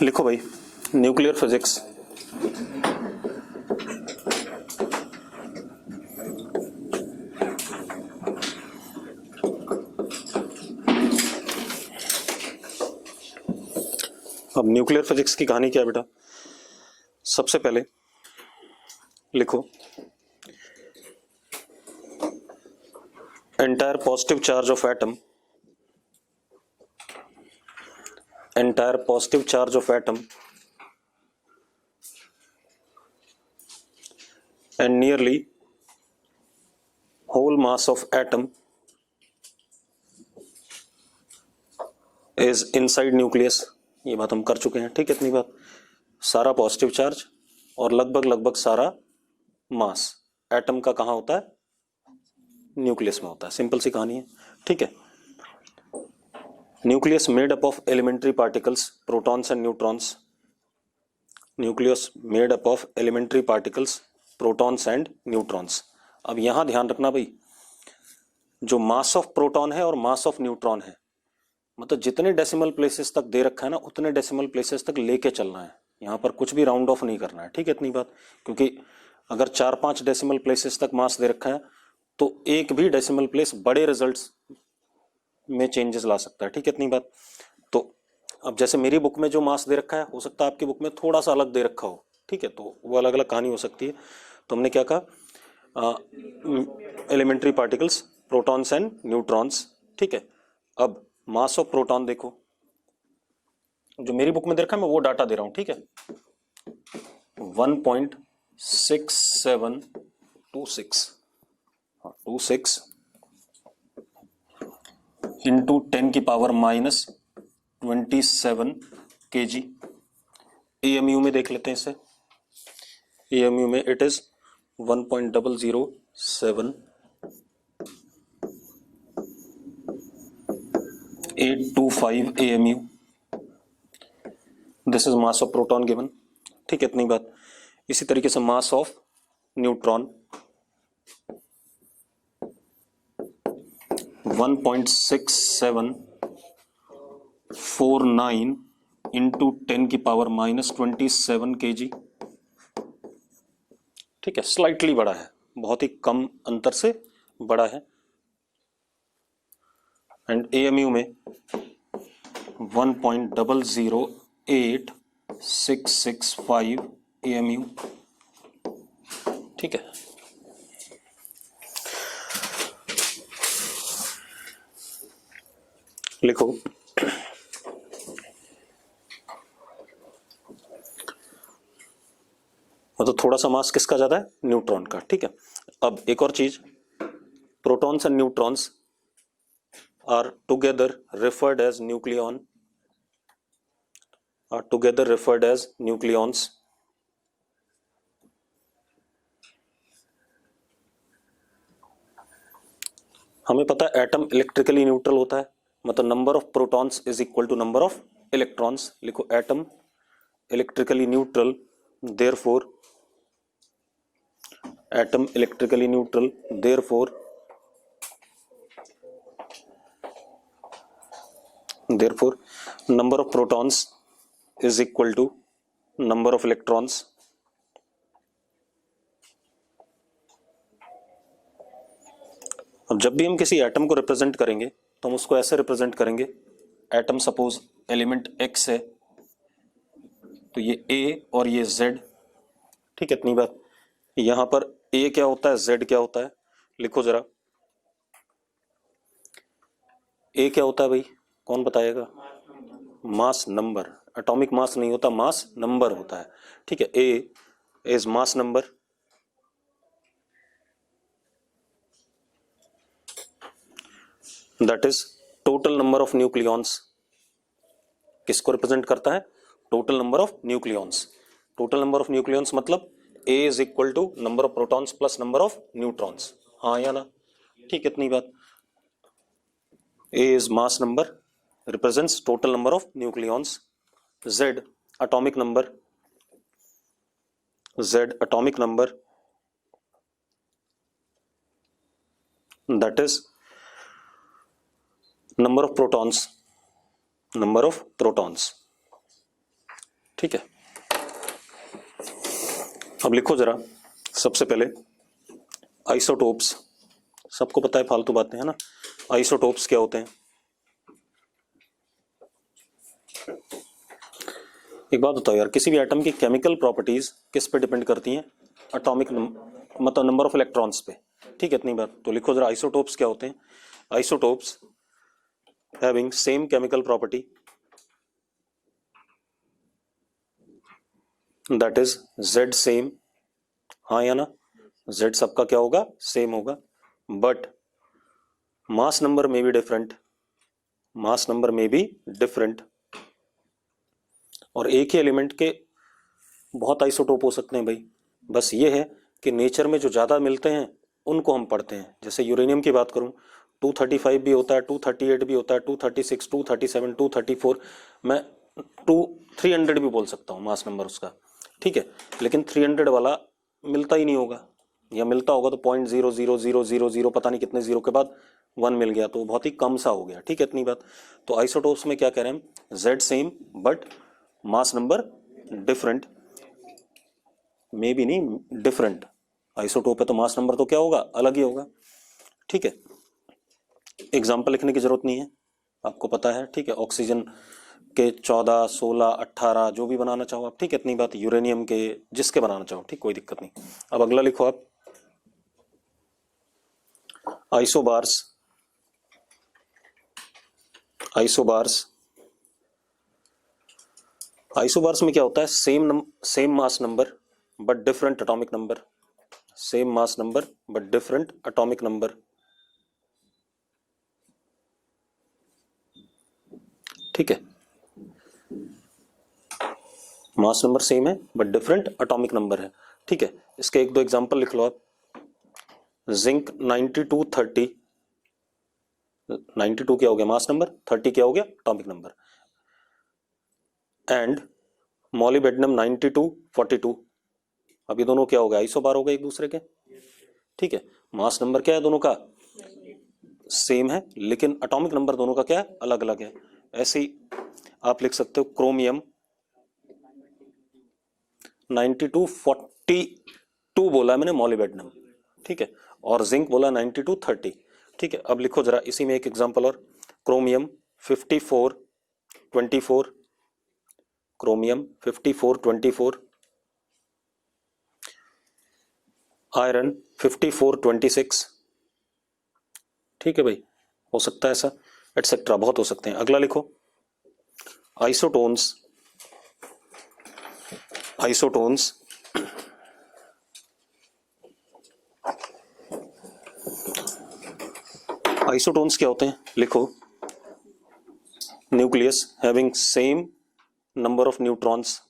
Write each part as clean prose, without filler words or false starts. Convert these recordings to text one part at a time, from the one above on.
लिखो भाई nuclear physics. अब न्यूक्लियर फिजिक्स की कहानी क्या है बेटा? सबसे पहले लिखो entire positive charge of atom, entire positive charge of atom and nearly whole mass of atom is inside nucleus। ये बात हम कर चुके हैं, ठीक है? इतनी बात, सारा पॉजिटिव चार्ज और लगभग सारा मास एटम का कहाँ होता है? न्यूक्लियस में होता है। सिंपल सी कहानी है, ठीक है? Nucleus made up of elementary particles, protons and neutrons. Nucleus made up of elementary particles, protons and neutrons. अब यहां ध्यान रखना भाई, जो मास ऑफ प्रोटॉन है और मास ऑफ न्यूट्रॉन है, मतलब जितने डेसिमल प्लेसेस तक दे रखा है ना, उतने डेसिमल प्लेसेस तक लेके चलना है। यहां पर कुछ भी राउंड ऑफ नहीं करना है, ठीक है? इतनी बात, क्योंकि अगर 4-5 डेसिमल प्लेसेस तक मास दे रखा है तो एक भी डेसिमल प्लेस बड़े रिजल्ट्स में चेंजेस ला सकता है, ठीक है? इतनी बात। तो अब जैसे मेरी बुक में जो मास दे रखा है, हो सकता है आपकी बुक में थोड़ा सा अलग दे रखा हो, ठीक है? तो वो अलग अलग कहानी हो सकती है। तो हमने क्या कहा? Elementary particles, protons and neutrons, ठीक है? अब मास ऑफ प्रोटॉन देखो, जो मेरी बुक में दे रखा है मैं वो डाटा दे रहा हूं, ठीक है? 1.6726 इंटू 10 की पावर -27 kg। AMU में देख लेते हैं इसे। AMU में it is 1.007825 AMU। This is mass of proton given, ठीक है? इतनी बात। इसी तरीके से मास ऑफ न्यूट्रॉन 1.6749 इंटू 10 की पावर -27 kg, ठीक है? स्लाइटली बड़ा है, बहुत ही कम अंतर से बड़ा है। एंड AMU में 1.008665 AMU, ठीक है? लिखो मतलब थोड़ा सा मास किसका ज्यादा है? न्यूट्रॉन का, ठीक है? अब एक और चीज, protons and neutrons are together referred as nucleon, are together referred as nucleons। हमें पता है एटम इलेक्ट्रिकली न्यूट्रल होता है, मतलब number of protons is equal to number of electrons. लिखो atom electrically neutral, therefore atom electrically neutral, therefore number of protons is equal to number of electrons। अब जब भी हम किसी एटम को रिप्रेजेंट करेंगे तो हम उसको ऐसे रिप्रेजेंट करेंगे, एटम सपोज एलिमेंट X है तो ये A और ये Z, ठीक है? इतनी बात। यहां पर A क्या होता है, Z क्या होता है? लिखो जरा, A क्या होता है भाई? कौन बताएगा? Mass number. एटॉमिक मास नहीं होता, मास नंबर होता है, ठीक है? A is mass number, that is total number of nucleons. किसको रिप्रेजेंट करता है? Total number of nucleons. Total number of nucleons मतलब A is equal to number of protons plus number of neutrons, हाँ या ना? ठीक है, इतनी बात। A is mass number, represents total number of nucleons। Z atomic number, Z atomic number, that is number of protons, number of protons। ठीक है, अब लिखो जरा सबसे पहले आइसोटोप्स, सबको पता है फालतू बातें है ना। आइसोटोप्स क्या होते हैं? एक बात बताओ यार, किसी भी एटम की केमिकल प्रॉपर्टीज किस पे डिपेंड करती हैं? एटॉमिक मतलब नंबर ऑफ इलेक्ट्रॉन्स पे। ठीक है, इतनी बात तो लिखो जरा। आइसोटोप्स क्या होते हैं? Isotopes having same chemical property that is Z same, हाँ या ना? Z सबका क्या होगा? सेम होगा, बट मास नंबर में भी डिफरेंट, मास नंबर में भी डिफरेंट। और एक ही एलिमेंट के बहुत आइसोटोप हो सकते हैं भाई, बस ये है कि नेचर में जो ज़्यादा मिलते हैं उनको हम पढ़ते हैं। जैसे यूरेनियम की बात करूं, 235 भी होता है, 238 भी होता है, 236, 237, 234, मैं 300 भी बोल सकता हूँ मास नंबर उसका। ठीक है, लेकिन 300 वाला मिलता ही नहीं होगा, या मिलता होगा तो 0.00000 पता नहीं कितने जीरो के बाद 1 मिल गया, तो बहुत ही कम सा हो गया। ठीक है, इतनी बात। तो आइसोटोप्स में क्या कह रहे हैं हम? Z same but mass number different, may be नहीं डिफरेंट। आइसोटोप है तो मास नंबर तो क्या होगा? अलग ही होगा। ठीक है, एग्जाम्पल लिखने की जरूरत नहीं है, आपको पता है। ठीक है, ऑक्सीजन के 14, 16, 18 जो भी बनाना चाहो आप। ठीक है, इतनी बात। यूरेनियम के जिसके बनाना चाहो, ठीक, कोई दिक्कत नहीं। अब अगला लिखो आप, आइसोबार्स। आइसोबार्स, आइसोबार्स में क्या होता है? Same mass number but different atomic number, same mass number but different atomic number. ठीक है, मास नंबर सेम है बट डिफरेंट एटॉमिक नंबर है। ठीक है, इसके एक दो एग्जांपल लिख लो आप। जिंक 9230, 92 क्या हो गया? Mass number. 30 क्या हो गया? Atomic number. एंड मॉलिबेडनम 9242, अब ये दोनों क्या हो गए? आइसोबार हो गए एक दूसरे के। ठीक है, मास नंबर क्या है दोनों का? सेम है, लेकिन एटॉमिक नंबर दोनों का क्या है? अलग अलग है। ऐसे ही आप लिख सकते हो क्रोमियम 9242 बोला है मैंने, मॉलिबेडनम। ठीक है, और जिंक बोला 9230। ठीक है, अब लिखो जरा इसी में एक एग्जांपल और। Chromium 5424, chromium 5424, iron 5426। ठीक है भाई, हो सकता है ऐसा, एटसेट्रा, बहुत हो सकते हैं। अगला लिखो, आइसोटोन्स। आइसोटोन्स आइसोटोन्स क्या होते हैं? लिखो, nucleus having same number of neutrons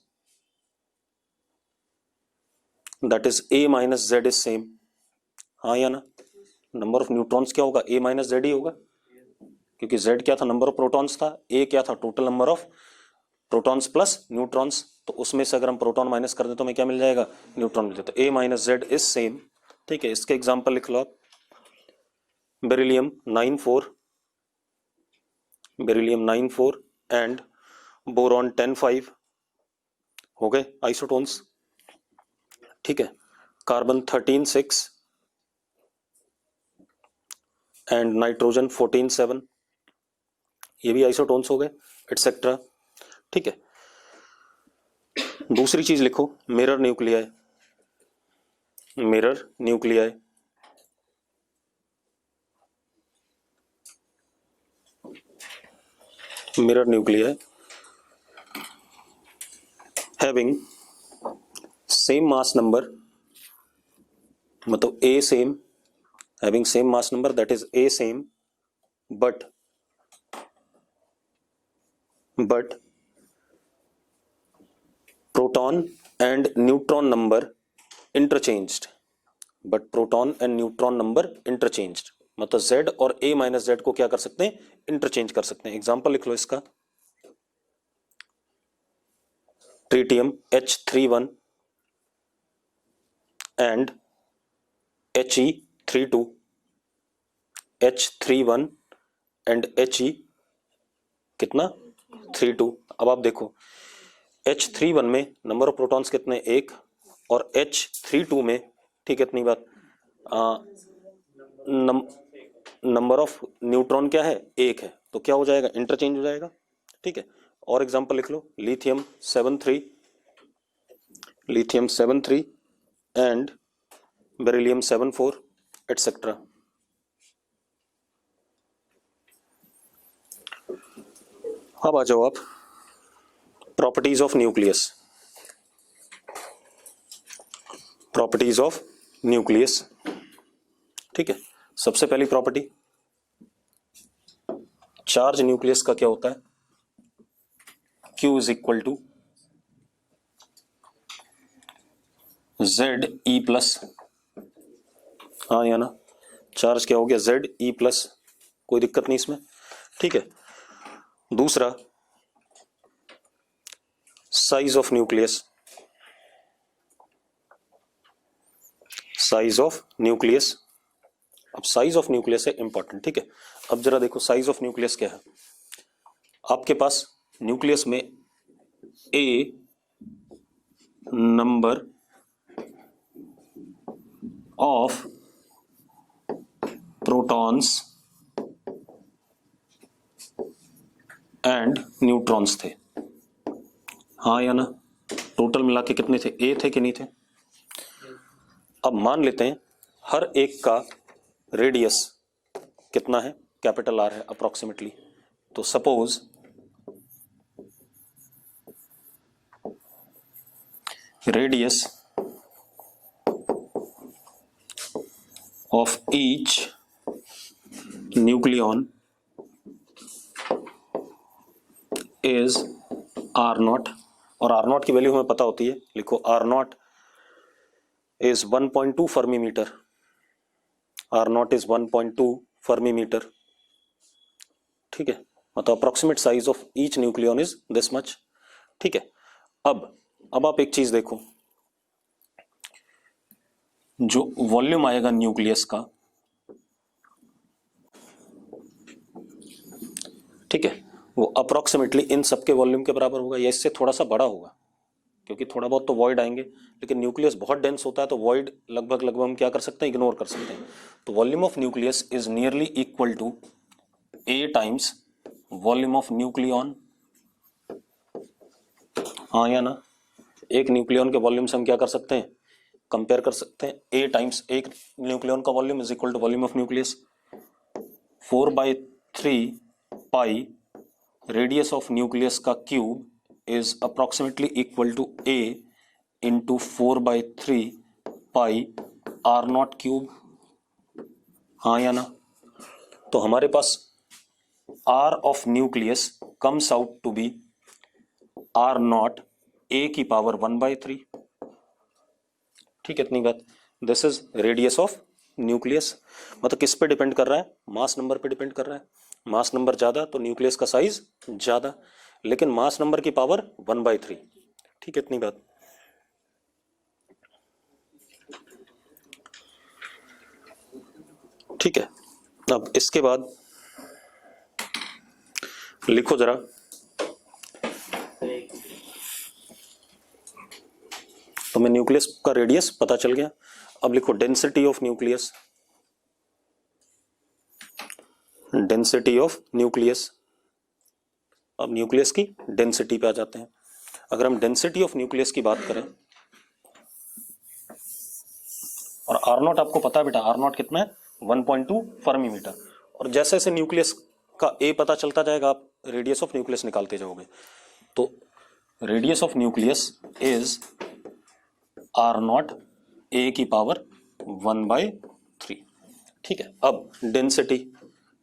that is A minus Z is same, हाँ या ना? नंबर ऑफ न्यूट्रॉन्स क्या होगा? A माइनस Z ही होगा, क्योंकि Z क्या था? नंबर ऑफ प्रोटॉन्स था। A क्या था? Total number of protons plus neutrons. तो उसमें से अगर हम प्रोटॉन माइनस कर दें तो हमें क्या मिल जाएगा? न्यूट्रॉन मिल जाता है। A minus Z is same. ठीक है, इसके एग्जाम्पल लिख लो आप। बेरिलियम 94, बेरिलियम 94 एंड बोरॉन 105 हो गए आइसोटोन्स। ठीक है, कार्बन 13 6 एंड नाइट्रोजन 14 7, ये भी आइसोटोन्स हो गए, एटसेट्रा। ठीक है, दूसरी चीज लिखो, mirror nuclei. Mirror nuclei, mirror nuclei having same mass number, मतलब A same, having same mass number that is A same, but proton and neutron number interchanged, but proton and neutron number interchanged, मतलब Z और A minus Z को क्या कर सकते हैं? Interchange कर सकते हैं। एग्जाम्पल लिख लो इसका, tritium H31 and He32, H31 and He कितना? 32। अब आप देखो, H31 में नंबर ऑफ प्रोटॉन्स कितने, एक, और H32 में, ठीक है, इतनी बात, नंबर ऑफ न्यूट्रॉन क्या है, एक है, तो क्या हो जाएगा, इंटरचेंज हो जाएगा, ठीक है। और एग्जांपल लिख लो, लिथियम 73 एंड बेरिलियम 74 एटसेट्रा। अब आ जाओ आप properties of nucleus. Properties of nucleus, ठीक है। सबसे पहली प्रॉपर्टी, चार्ज न्यूक्लियस का क्या होता है, Q is equal to ZE+, हाँ या ना, चार्ज क्या हो गया, ZE+, कोई दिक्कत नहीं इसमें, ठीक है। दूसरा, size of nucleus, size of nucleus, अब साइज ऑफ न्यूक्लियस है इंपॉर्टेंट, ठीक है। अब जरा देखो साइज ऑफ न्यूक्लियस क्या है, आपके पास न्यूक्लियस में A number of protons and neutrons थे, हाँ या ना, टोटल मिला के कितने थे, ए थे कि नहीं थे। अब मान लेते हैं हर एक का रेडियस कितना है, कैपिटल आर है अप्रोक्सीमेटली, तो suppose radius of each nucleon is R0, और R0 की वैल्यू हमें पता होती है, लिखो R0 is 1.2 fermi metre, R0 is 1.2 fermi metre, ठीक है, मतलब approximate size of each nucleon is this much, ठीक है। अब आप एक चीज देखो, जो वॉल्यूम आएगा न्यूक्लियस का, ठीक है, वो अप्रोक्सीमेटली इन सबके वॉल्यूम के बराबर होगा या इससे थोड़ा सा बड़ा होगा, क्योंकि थोड़ा बहुत तो वॉइड आएंगे, लेकिन न्यूक्लियस बहुत डेंस होता है तो वॉइड लगभग हम क्या कर सकते हैं, इग्नोर कर सकते हैं। तो volume of nucleus is nearly equal to A times volume of nucleon, हाँ या ना, एक न्यूक्लियन के वॉल्यूम से हम क्या कर सकते हैं, कंपेयर कर सकते हैं, ए टाइम्स एक न्यूक्लियन का volume is equal to volume of nucleus, 4/3 pi radius of nucleus का cube is approximately equal to A into 4/3 pi R0 cube, हाँ या ना। तो हमारे पास R of nucleus comes out to be R0 A की power 1/3, ठीक है, इतनी बात। This is radius of nucleus, मतलब किस पे डिपेंड कर रहा है, मास नंबर पे डिपेंड कर रहा है, मास नंबर ज्यादा तो न्यूक्लियस का साइज ज्यादा, लेकिन मास नंबर की पावर 1/3, ठीक है, इतनी बात। ठीक है, अब इसके बाद लिखो जरा, तो मैं न्यूक्लियस का रेडियस पता चल गया, अब लिखो density of nucleus, density of nucleus. अब न्यूक्लियस की डेंसिटी पे आ जाते हैं। अगर हम डेंसिटी ऑफ न्यूक्लियस की बात करें, और R0 आपको पता है बेटा, R0 कितना है, 1.2 फर्मी मीटर, और जैसे जैसे न्यूक्लियस का ए पता चलता जाएगा आप रेडियस ऑफ न्यूक्लियस निकालते जाओगे, तो radius of nucleus is R0 A की पावर 1/3, ठीक है। अब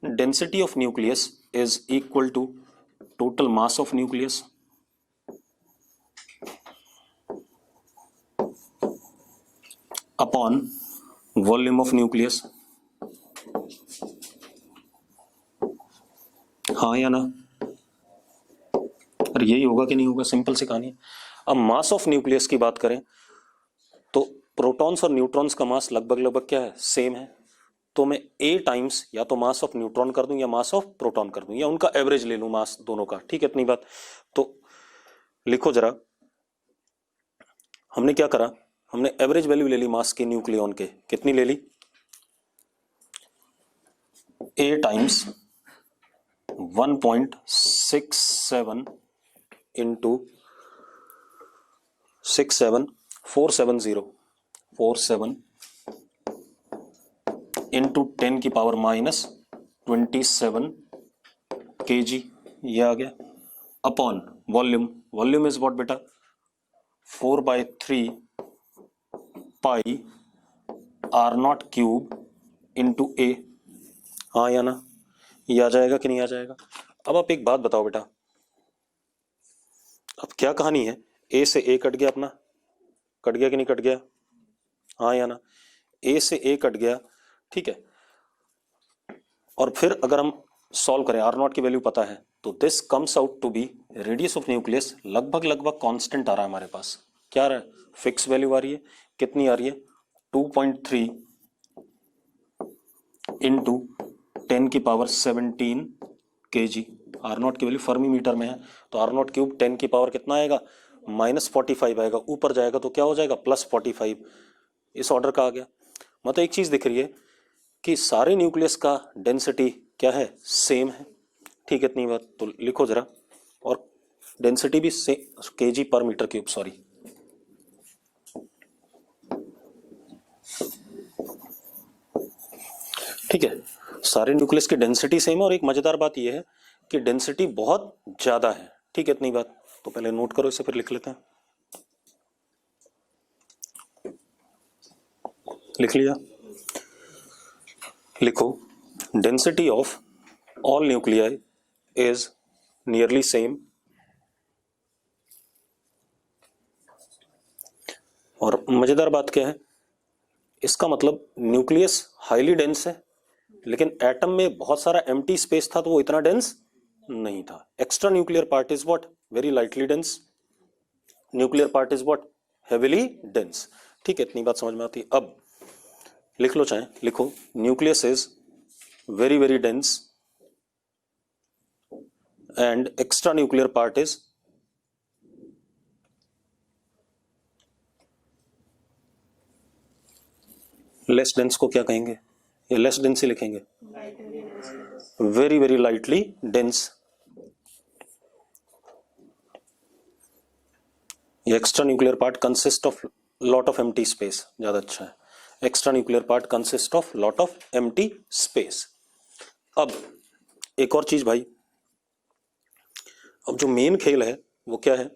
density of nucleus is equal to total mass of nucleus upon volume of nucleus, हाँ या ना, और यही होगा कि नहीं होगा, सिंपल सी कहानी है। अब मास ऑफ न्यूक्लियस की बात करें तो प्रोटॉन्स और न्यूट्रॉन्स का मास लगभग क्या है, सेम है, तो मैं ए टाइम्स या तो मास ऑफ न्यूट्रॉन कर दूं या मास ऑफ प्रोटॉन कर दूं, या उनका एवरेज ले लूं मास दोनों का, ठीक है, इतनी बात। तो लिखो जरा, हमने क्या करा, हमने एवरेज वैल्यू ले ली मास की न्यूक्लियॉन के, कितनी ले ली, A टाइम्स 1.67 इंटू 47 इंटू 10 की पावर माइनस 27 kg, ये आ गया, upon volume, volume is what बेटा 4/3 पाई R0 क्यूब इंटू A, हाँ या ना, ये आ जाएगा कि नहीं आ जाएगा। अब आप एक बात बताओ बेटा, अब क्या कहानी है, A से A कट गया अपना, कट गया कि नहीं कट गया, हाँ या ना, A से A कट गया, ठीक है। और फिर अगर हम सॉल्व करें, R0 की वैल्यू पता है, तो this comes out to be radius of nucleus लगभग कांस्टेंट आ रहा है हमारे पास, क्या आ रहा है, फिक्स वैल्यू आ रही है, कितनी आ रही है 2.3 इंटू 10 की पावर 17 kg। R0 की वैल्यू फर्मी मीटर में है, तो R0 क्यूब 10 की पावर कितना आएगा, -45 आएगा, ऊपर जाएगा तो क्या हो जाएगा +45, इस ऑर्डर का आ गया। मतलब एक चीज दिख रही है कि सारे न्यूक्लियस का डेंसिटी क्या है, सेम है, ठीक है, इतनी बात तो लिखो जरा, और डेंसिटी भी kg पर मीटर क्यूब, सॉरी, ठीक है, सारे न्यूक्लियस की डेंसिटी सेम है, और एक मजेदार बात यह है कि डेंसिटी बहुत ज्यादा है, ठीक है, इतनी बात तो पहले नोट करो, इसे फिर लिख लेते हैं, लिख लिया, लिखो, density of all nuclei is nearly same, और मजेदार बात क्या है, इसका मतलब न्यूक्लियस हाईली डेंस है, लेकिन एटम में बहुत सारा एम्प्टी स्पेस था, तो वो इतना डेंस नहीं था। Extra nuclear part is what, very lightly dense, nuclear part is what, heavily dense, ठीक है, इतनी बात समझ में आती है। अब लिख लो, चाहे लिखो, nucleus is very dense and extra nuclear part is less dense, को क्या कहेंगे, या लेस डेंस ही लिखेंगे, वेरी लाइटली डेंस, ये extra nuclear part consist of lot of empty space, ज्यादा अच्छा है, extra nuclear part consist of lot of empty space. अब एक और चीज भाई, अब जो मेन खेल है वो क्या है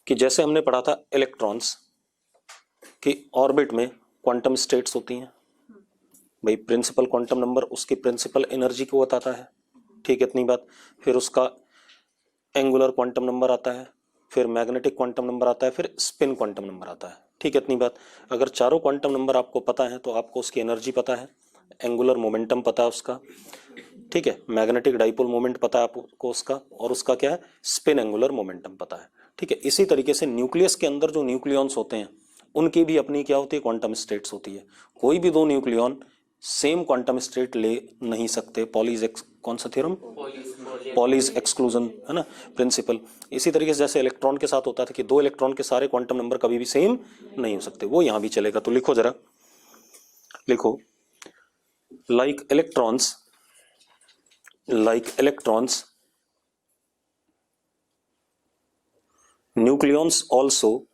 कि जैसे हमने पढ़ा था इलेक्ट्रॉन्स की ऑर्बिट में क्वांटम स्टेट्स होती हैं भाई, प्रिंसिपल क्वांटम नंबर उसकी प्रिंसिपल एनर्जी को बताता है, ठीक है, इतनी बात, फिर उसका एंगुलर क्वांटम नंबर आता है, फिर मैग्नेटिक क्वांटम नंबर आता है, फिर स्पिन क्वांटम नंबर आता है, ठीक है, इतनी बात। अगर चारों क्वांटम नंबर आपको पता है तो आपको उसकी एनर्जी पता है, एंगुलर मोमेंटम पता है उसका, ठीक है, मैग्नेटिक डाइपोल मोमेंट पता है आपको उसका, और उसका क्या है, स्पिन एंगुलर मोमेंटम पता है, ठीक है। इसी तरीके से न्यूक्लियस के अंदर जो न्यूक्लियॉन्स होते हैं उनकी भी अपनी क्या होती है, क्वांटम स्टेट्स होती है, कोई भी दो न्यूक्लियॉन सेम क्वांटम स्टेट ले नहीं सकते, कौन सा थ्योरम, पॉलीज एक्सक्लूजन, है ना, प्रिंसिपल। इसी तरीके से जैसे इलेक्ट्रॉन के साथ होता था कि दो इलेक्ट्रॉन के सारे क्वांटम नंबर कभी भी सेम नहीं हो सकते, वो यहां भी चलेगा। तो लिखो जरा, लिखो, like electrons nucleons also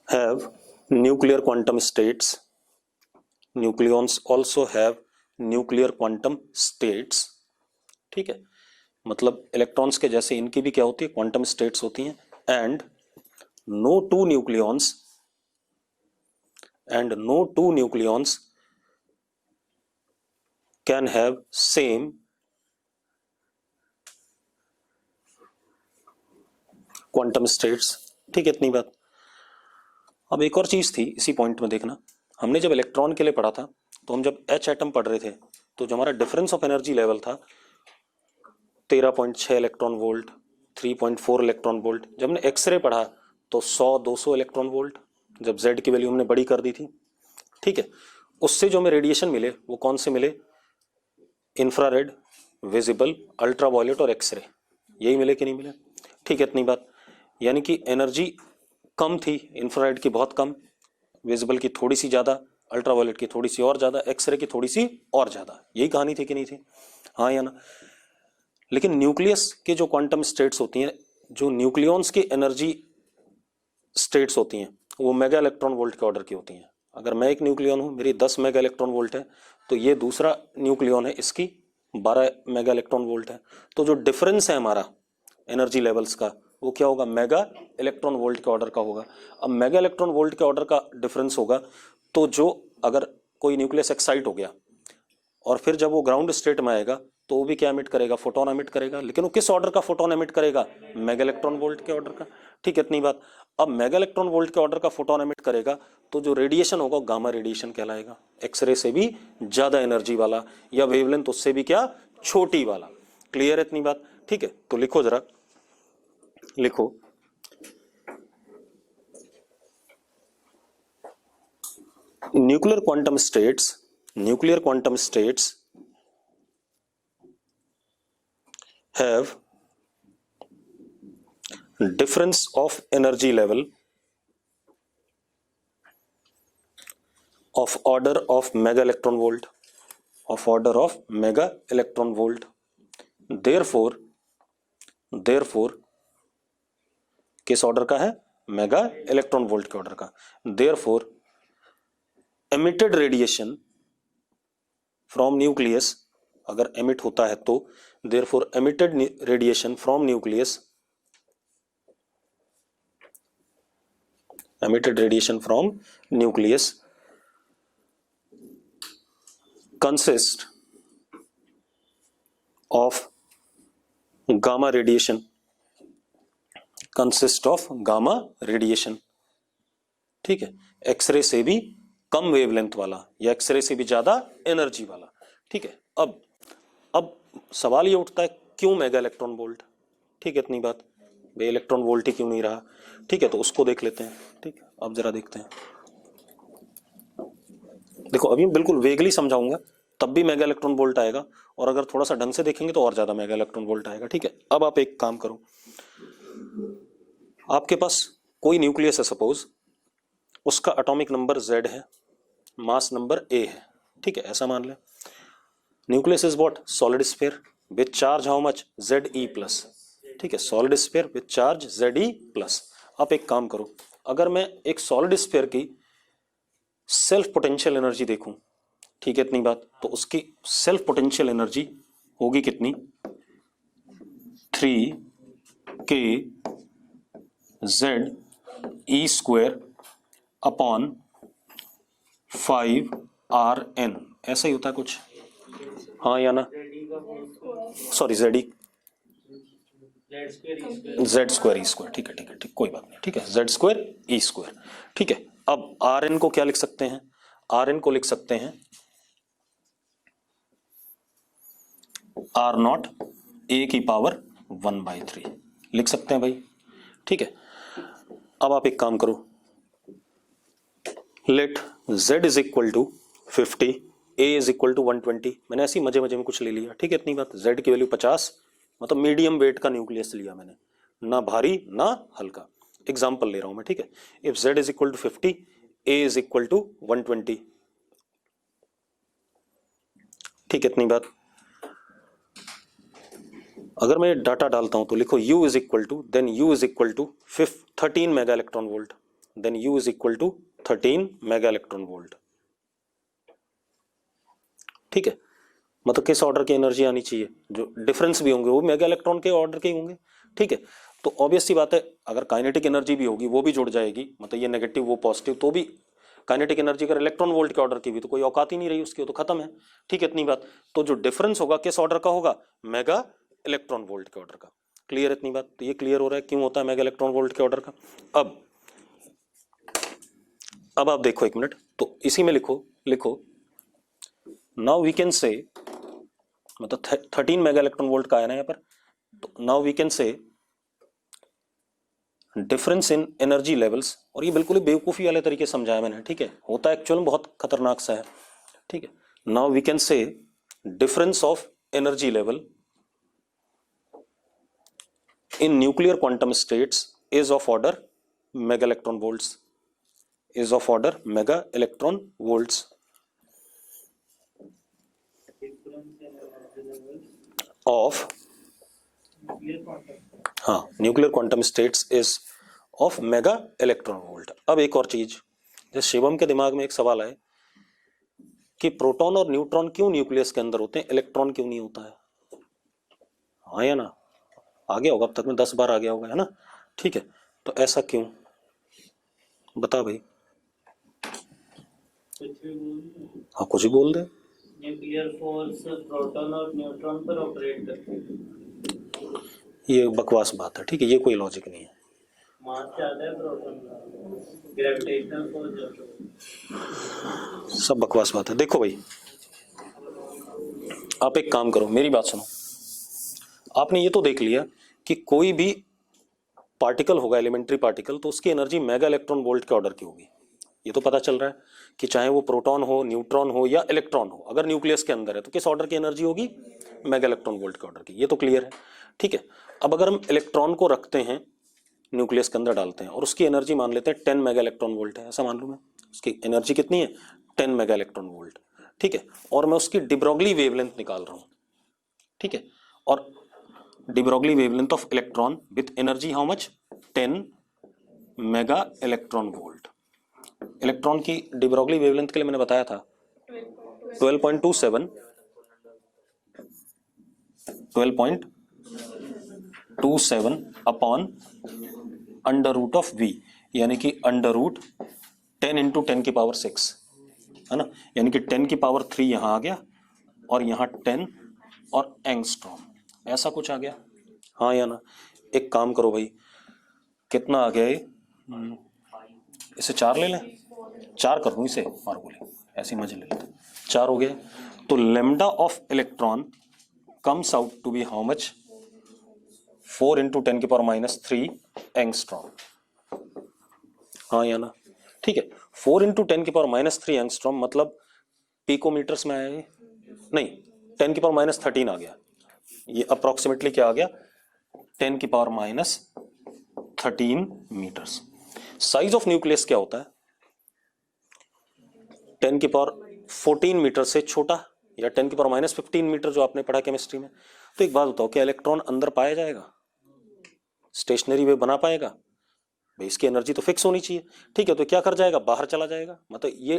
have nuclear quantum states, nucleons also have nuclear quantum states, ठीक है, मतलब इलेक्ट्रॉन्स के जैसे इनकी भी क्या होती है, क्वांटम स्टेट्स होती हैं, and no two nucleons can have same quantum states, ठीक है, इतनी बात। अब एक और चीज थी इसी पॉइंट में देखना, हमने जब इलेक्ट्रॉन के लिए पढ़ा था तो हम जब एच एटम पढ़ रहे थे तो जो हमारा डिफरेंस ऑफ एनर्जी लेवल था 13.6 इलेक्ट्रॉन वोल्ट, 3.4 इलेक्ट्रॉन वोल्ट, जब हमने एक्सरे पढ़ा तो 100-200 इलेक्ट्रॉन वोल्ट, जब जेड की वैल्यू हमने बड़ी कर दी थी, ठीक है। उससे जो हमें रेडिएशन मिले वो कौन से मिले, इंफ्रारेड, विजिबल, अल्ट्रावायलेट और एक्सरे, यही मिले कि नहीं मिले, ठीक है, इतनी बात। यानी कि एनर्जी कम थी इंफ्रारेड की बहुत कम, विजिबल की थोड़ी सी ज़्यादा, अल्ट्रावायलेट की थोड़ी सी और ज़्यादा, एक्सरे की थोड़ी सी और ज़्यादा, यही कहानी थी कि नहीं थी, हाँ या ना। लेकिन न्यूक्लियस के जो क्वांटम स्टेट्स होती हैं, जो न्यूक्लियॉन्स की एनर्जी स्टेट्स होती हैं, वो मेगा इलेक्ट्रॉन वोल्ट के ऑर्डर की होती हैं। अगर मैं एक न्यूक्लियॉन हूँ, मेरी 10 मेगा इलेक्ट्रॉन वोल्ट है, तो ये दूसरा न्यूक्लियॉन है, इसकी 12 मेगा इलेक्ट्रॉन वोल्ट है। तो जो डिफरेंस है हमारा एनर्जी लेवल्स का, वो क्या होगा, मेगा इलेक्ट्रॉन वोल्ट के ऑर्डर का होगा। अब मेगा इलेक्ट्रॉन वोल्ट के ऑर्डर का डिफरेंस होगा, तो जो अगर कोई न्यूक्लियस एक्साइट हो गया और फिर जब वो ग्राउंड स्टेट में आएगा, तो वो भी क्या एमिट करेगा, फोटोन एमिट करेगा। लेकिन वो किस ऑर्डर का फोटोन एमिट करेगा, मेगा इलेक्ट्रॉन वोल्ट के ऑर्डर का, ठीक है, इतनी बात। अब मेगा इलेक्ट्रॉन वोल्ट के ऑर्डर का फोटोन एमिट करेगा, तो जो रेडिएशन होगा गामा रेडिएशन कहलाएगा, एक्सरे से भी ज्यादा एनर्जी वाला, या वेवलेंथ उससे भी क्या, छोटी वाला। क्लियर है इतनी बात, ठीक है। तो लिखो जरा, लिखो nuclear quantum states have difference of energy level of order of mega electron volt, therefore किस ऑर्डर का है, मेगा इलेक्ट्रॉन वोल्ट के ऑर्डर का। therefore emitted radiation from nucleus, अगर एमिट होता है तो therefore emitted radiation from nucleus consist of gamma radiation, ठीक है, एक्सरे से भी कम वेवलेंथ वाला या एक्सरे से भी ज्यादा एनर्जी वाला, ठीक है। अब सवाल ये उठता है, क्यों मेगा इलेक्ट्रॉन वोल्ट, ठीक है, इतनी बात, भाई इलेक्ट्रॉन वोल्ट ही क्यों नहीं रहा, ठीक है, तो उसको देख लेते हैं, ठीक है। अब जरा देखते हैं, देखो अभी बिल्कुल वेगली समझाऊंगा, तब भी मेगा इलेक्ट्रॉन वोल्ट आएगा, और अगर थोड़ा सा ढंग से देखेंगे तो और ज्यादा मेगा इलेक्ट्रॉन वोल्ट आएगा, ठीक है। अब आप एक काम करो, आपके पास कोई न्यूक्लियस है सपोज, उसका एटॉमिक नंबर Z है, मास नंबर A है, ठीक है, ऐसा मान लें। Nucleus is what, solid sphere with charge how much, Ze plus, ठीक है, solid sphere with charge Ze plus. आप एक काम करो, अगर मैं एक सॉलिड स्फीयर की सेल्फ पोटेंशियल एनर्जी देखूं, ठीक है, इतनी बात, तो उसकी सेल्फ पोटेंशियल एनर्जी होगी कितनी, 3kZe² अपॉन 5Rn, ऐसा ही होता है कुछ, हाँ या ना, सॉरी Z² E², ठीक है, कोई बात नहीं, ठीक है, Z² E², ठीक है। अब Rn को क्या लिख सकते हैं, Rn को लिख सकते हैं R0 A⁻⁴ लिख सकते हैं भाई, ठीक है। अब आप एक काम करो, let Z is equal to 50, A is equal to 120, मैंने ऐसी मजे में कुछ ले लिया, ठीक है, इतनी बात। Z की वैल्यू 50, मतलब मीडियम वेट का न्यूक्लियस लिया मैंने, ना भारी ना हल्का, एग्जाम्पल ले रहा हूं मैं, ठीक है। If Z is equal to 50, A is equal to 120, ठीक है, इतनी बात। अगर मैं डाटा डालता हूं तो लिखो U is equal to, then U is equal to 13 mega electron volt, then U is equal to 13 mega electron volt, ठीक है। मतलब किस ऑर्डर की एनर्जी आनी चाहिए, जो डिफरेंस भी होंगे वो मेगा इलेक्ट्रॉन के ऑर्डर के होंगे, ठीक है। तो ऑब्वियस सी बात है, अगर काइनेटिक एनर्जी भी होगी वो भी जुड़ जाएगी, मतलब ये नेगेटिव वो पॉजिटिव, तो भी काइनेटिक एनर्जी अगर इलेक्ट्रॉन वोल्ट के ऑर्डर की भी, तो कोई औकात ही नहीं रही उसकी, तो खत्म है, ठीक है, इतनी बात। तो जो डिफरेंस होगा किस ऑर्डर का होगा, मेगा इलेक्ट्रॉन वोल्ट के ऑर्डर का। क्लियर इतनी बात, तो ये क्लियर हो रहा है क्यों होता है मेगा इलेक्ट्रॉन वोल्ट के ऑर्डर का। अब आप देखो एक मिनट, तो इसी में लिखो नाउ वी कैन से, मतलब 13 मेगा इलेक्ट्रॉन वोल्ट का आया ना यहाँ पर, तो now we can say difference in energy levels, और ये बिल्कुल ही बेवकूफी वाले तरीके समझाया मैंने, ठीक है, होता है एक्चुअल में बहुत खतरनाक सा है, ठीक है। Now we can say difference of energy level in nuclear quantum states is of order mega electron volts, is of order mega electron volts of हाँ nuclear quantum states is of mega electron volt. अब एक और चीज, जैसे शिवम के दिमाग में एक सवाल है कि प्रोटॉन और न्यूट्रॉन क्यों न्यूक्लियस के अंदर होते हैं, इलेक्ट्रॉन क्यों नहीं होता है? हाँ या ना? आ गया होगा, अब तक में 10 बार आ गया होगा, है ना? ठीक है, तो ऐसा क्यों, बता भाई। हाँ कुछ भी बोल दे। न्यूक्लियर फोर्स प्रोटॉन और न्यूट्रॉन पर ऑपरेट करती है। ये बकवास बात है, ठीक है, ये कोई लॉजिक नहीं है। मास ज्यादा है प्रोटॉन का, ग्रेविटेशनल फोर्स ज्यादा है। सब बकवास बात है। देखो भाई, आप एक काम करो, मेरी बात सुनो। आपने ये तो देख लिया कि कोई भी पार्टिकल होगा, एलिमेंट्री पार्टिकल, तो उसकी एनर्जी मेगा इलेक्ट्रॉन वोल्ट के ऑर्डर की होगी। ये तो पता चल रहा है कि चाहे वो प्रोटॉन हो, न्यूट्रॉन हो या इलेक्ट्रॉन हो, अगर न्यूक्लियस के अंदर है तो किस ऑर्डर की एनर्जी होगी? मेगा इलेक्ट्रॉन वोल्ट के ऑर्डर की। ये तो क्लियर है, ठीक है। अब अगर हम इलेक्ट्रॉन को रखते हैं, न्यूक्लियस के अंदर डालते हैं और उसकी एनर्जी मान लेते हैं 10 मेगा इलेक्ट्रॉन वोल्ट है, ऐसा मान लूँ मैं। उसकी एनर्जी कितनी है? 10 मेगा इलेक्ट्रॉन वोल्ट, ठीक है। और मैं उसकी डिब्रोगली वेवलेंथ निकाल रहा हूँ, ठीक है। और de Broglie wavelength of electron with energy how much? 10 mega electron volt. Electron की डिब्रोगली वेवलेंथ के लिए मैंने बताया था 12.27 upon under root of V, यानी कि अंडर रूट 10 इंटू 10 की पावर 6, है ना, यानी कि 10 की पावर 3 यहां आ गया और यहां 10 और एंगस्ट्रॉम, ऐसा कुछ आ गया, हाँ या ना? एक काम करो भाई, कितना आ गया ये? इसे 4 ले लें, 4 कर दूं इसे फार्मूले, ऐसी मजे ले लेते। 4 हो गया, तो lambda of electron comes out to be how much? 4 into 10 की पावर -3 एंगस्ट्रॉम, हाँ या ना? ठीक है, 4 इंटू 10 की पावर -3 एंगस्ट्रॉम, मतलब पिकोमीटर्स में आया ये? नहीं, 10 की पावर -13 आ गया। ये अप्रोक्सीमेटली क्या आ गया? 10 की power -13 meters. Size of nucleus क्या होता है? 10 की पावर 14 मीटर से छोटा, या 10 की पावर -15 मीटर जो आपने पढ़ा केमिस्ट्री में। तो एक बात बताओ, क्या इलेक्ट्रॉन अंदर पाया जाएगा? स्टेशनरी वे बना पाएगा? भाई इसकी एनर्जी तो फिक्स होनी चाहिए, ठीक है। तो क्या कर जाएगा? बाहर चला जाएगा। मतलब ये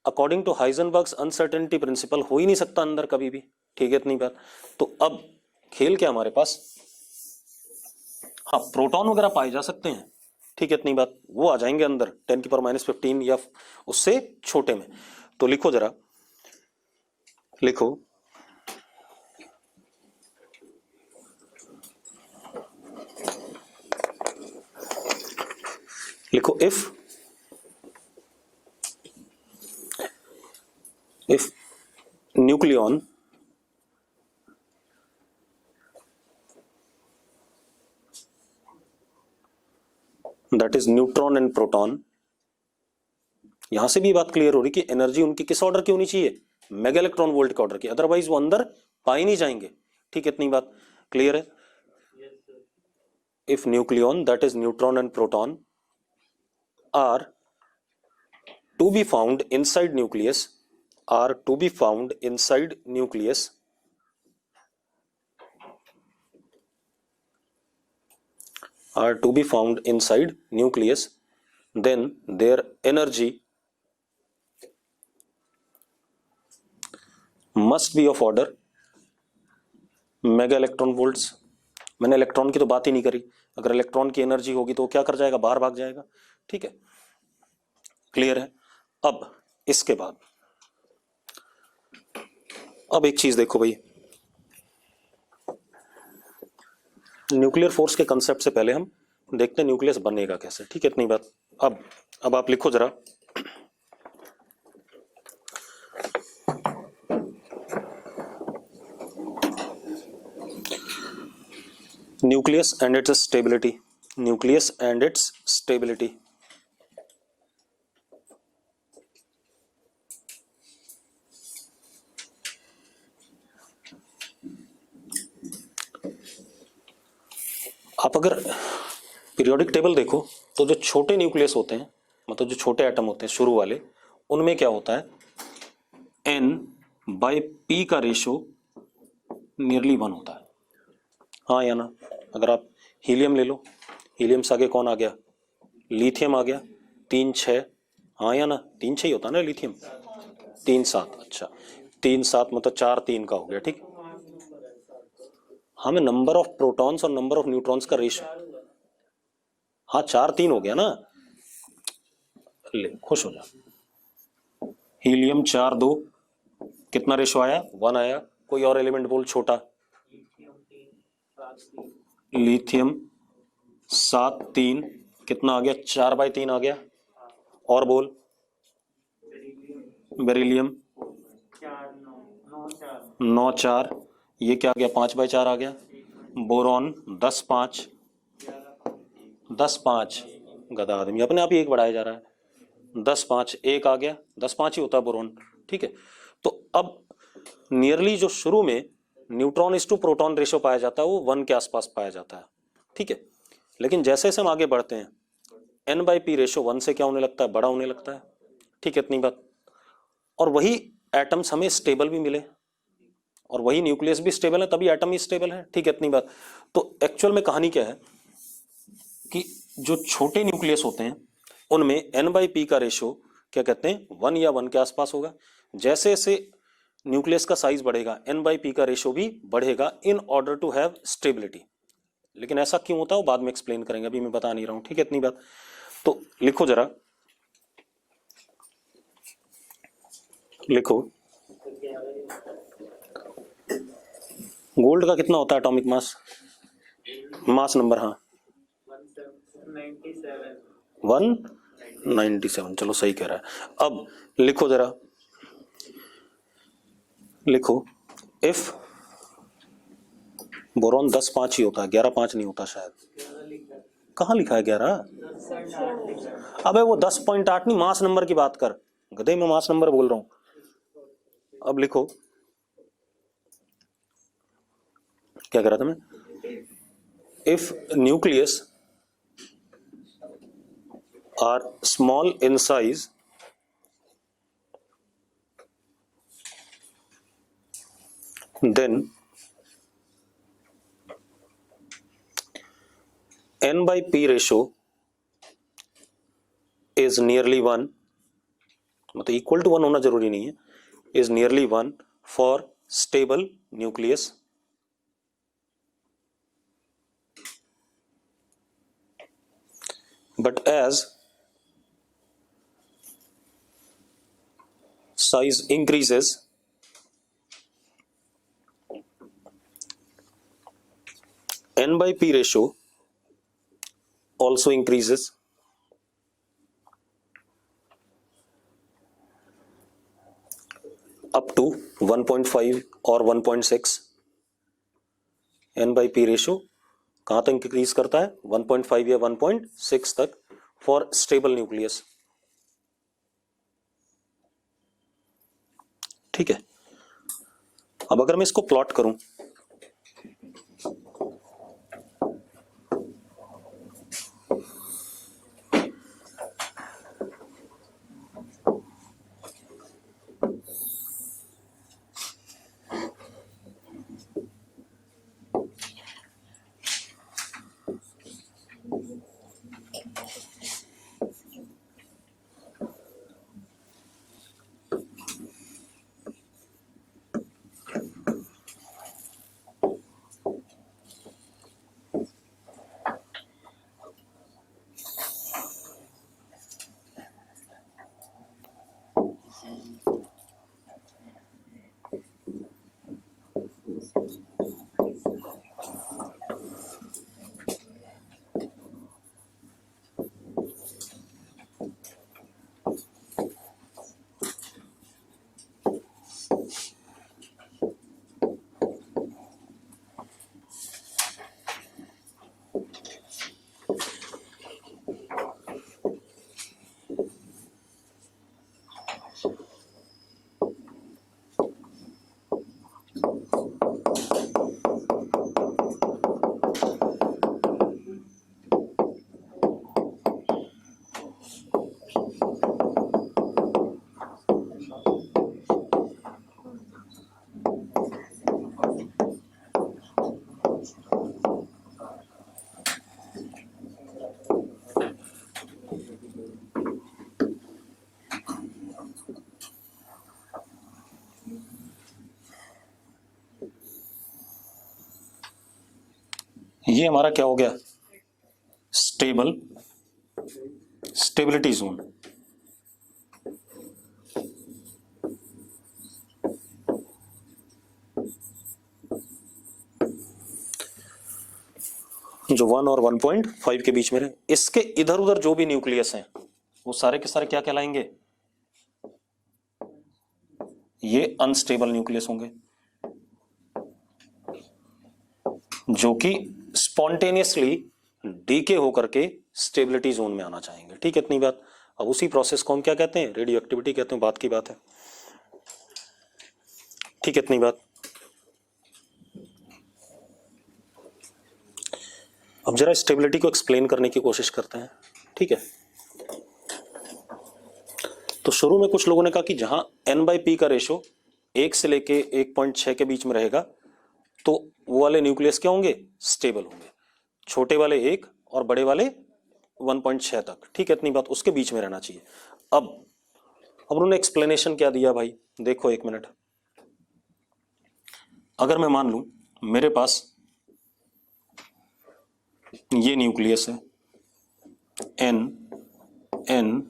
अकॉर्डिंग टू हाइजेनबर्ग्स अनसर्टेनिटी प्रिंसिपल हो ही नहीं सकता अंदर कभी भी, ठीक है, इतनी बात। तो अब खेल क्या हमारे पास? हाँ प्रोटॉन वगैरह पाए जा सकते हैं, ठीक है, इतनी बात, वो आ जाएंगे अंदर 10 की पावर -15 या उससे छोटे में। तो लिखो जरा, लिखो लिखो if nucleon that is neutron and proton, यहां से भी बात क्लियर हो रही कि एनर्जी उनकी किस ऑर्डर की होनी चाहिए? मेगा इलेक्ट्रॉन वोल्ट के ऑर्डर की, अदरवाइज वो अंदर पा ही नहीं जाएंगे, ठीक है, इतनी बात क्लियर है। If nucleon that is neutron and proton are to be found inside nucleus, are to be found inside nucleus, are to be found inside nucleus, then their energy must be of order mega electron volts. मैंने electron की तो बात ही नहीं करी, अगर electron की energy होगी तो क्या कर जाएगा? बाहर भाग जाएगा, ठीक है, क्लियर है। अब इसके बाद अब एक चीज देखो भाई, न्यूक्लियर फोर्स के कंसेप्ट से पहले हम देखते हैं न्यूक्लियस बनेगा कैसे, ठीक है, इतनी बात। अब आप लिखो जरा, nucleus and its stability, nucleus and its stability। आप अगर पीरियोडिक टेबल देखो तो जो छोटे न्यूक्लियस होते हैं, मतलब जो छोटे एटम होते हैं शुरू वाले, उनमें क्या होता है, N/P का रेशो नियरली 1 होता है। हाँ या ना? अगर आप हीलियम ले लो, हीलियम से आगे कौन आ गया, लिथियम आ गया, 3 6, हाँ या ना? 3 6 ही होता है ना लिथियम, 3 7, अच्छा 3 7 मतलब 4 3 का हो गया, ठीक। हमें नंबर ऑफ प्रोटॉन्स और नंबर ऑफ न्यूट्रॉन्स का रेशो, हाँ 4 3 हो गया ना, ले खुश हो जा। हीलियम 4 2, कितना रेशो आया, 1 आया। कोई और एलिमेंट बोल छोटा, लिथियम 7 3, कितना आ गया, 4/3 आ गया। और बोल, बेरिलियम 9 4, ये क्या आ गया, 5/4 आ गया। बोरॉन 10 5, 10 5, गधा आदमी अपने आप ही एक बढ़ाया जा रहा है, 10 5 एक आ गया, 10 5 ही होता है बोरॉन, ठीक है। तो अब नियरली जो शुरू में न्यूट्रॉन इस टू प्रोटॉन रेशो पाया जाता है वो 1 के आसपास पाया जाता है, ठीक है। लेकिन जैसे जैसे हम आगे बढ़ते हैं N/P रेशो 1 से क्या होने लगता है, बड़ा होने लगता है, ठीक है, इतनी बात। और वही एटम्स हमें स्टेबल भी मिले और वही न्यूक्लियस भी स्टेबल है, तभी एटम ही स्टेबल है, ठीक है, इतनी बात। तो एक्चुअल में कहानी क्या है कि जो छोटे न्यूक्लियस होते हैं उनमें N/P का रेशो क्या कहते हैं, 1 या 1 के आसपास होगा। जैसे जैसे न्यूक्लियस का साइज बढ़ेगा N/P का रेशो भी बढ़ेगा in order to have stability. लेकिन ऐसा क्यों होता है वो बाद में एक्सप्लेन करेंगे, अभी मैं बता नहीं रहा हूं, ठीक है, इतनी बात। तो लिखो जरा, लिखो गोल्ड का कितना होता है एटॉमिक मास, मास नंबर, हाँ 197, चलो सही कह रहा है। अब लिखो जरा, लिखो इफ बोरॉन 10 5 ही होता है, 11 5 नहीं होता शायद, कहाँ लिखा है 11, अबे वो 10.8 नहीं, मास नंबर की बात कर, गधे में मास नंबर बोल रहा हूं। अब लिखो क्या कह रहा था मैं, if nucleus are small in size then N/P ratio is nearly 1, मतलब इक्वल टू 1 होना जरूरी नहीं है, is nearly 1 for stable nucleus but as size increases N/P ratio also increases up to 1.5 और 1.6। N/P रेशो कहां तक इंक्रीज करता है, 1.5 या 1.6 तक फॉर स्टेबल न्यूक्लियस, ठीक है। अब अगर मैं इसको प्लॉट करूं, ये हमारा क्या हो गया, स्टेबिलिटी जोन। जो 1 और 1.5 के बीच में रहे। इसके इधर उधर जो भी न्यूक्लियस हैं वो सारे के सारे क्या कहलाएंगे, ये अनस्टेबल न्यूक्लियस होंगे, जो कि स्पॉन्टेनियसली डीके होकर के स्टेबिलिटी जोन में आना चाहेंगे। ठीक है, इतनी बात। अब उसी प्रोसेस को हम क्या कहते हैं, रेडियो एक्टिविटी कहते हैं, बात की बात है। ठीक है, इतनी बात। अब जरा स्टेबिलिटी को एक्सप्लेन करने की कोशिश करते हैं। ठीक है, तो शुरू में कुछ लोगों ने कहा कि जहां n/p का रेशो 1 से लेके 1.6 के बीच में रहेगा तो वो वाले न्यूक्लियस क्या होंगे, स्टेबल होंगे। छोटे वाले 1 और बड़े वाले 1.6 तक। ठीक है, इतनी बात, उसके बीच में रहना चाहिए। अब उन्होंने एक्सप्लेनेशन क्या दिया भाई, देखो एक मिनट। अगर मैं मान लूं मेरे पास ये न्यूक्लियस है n n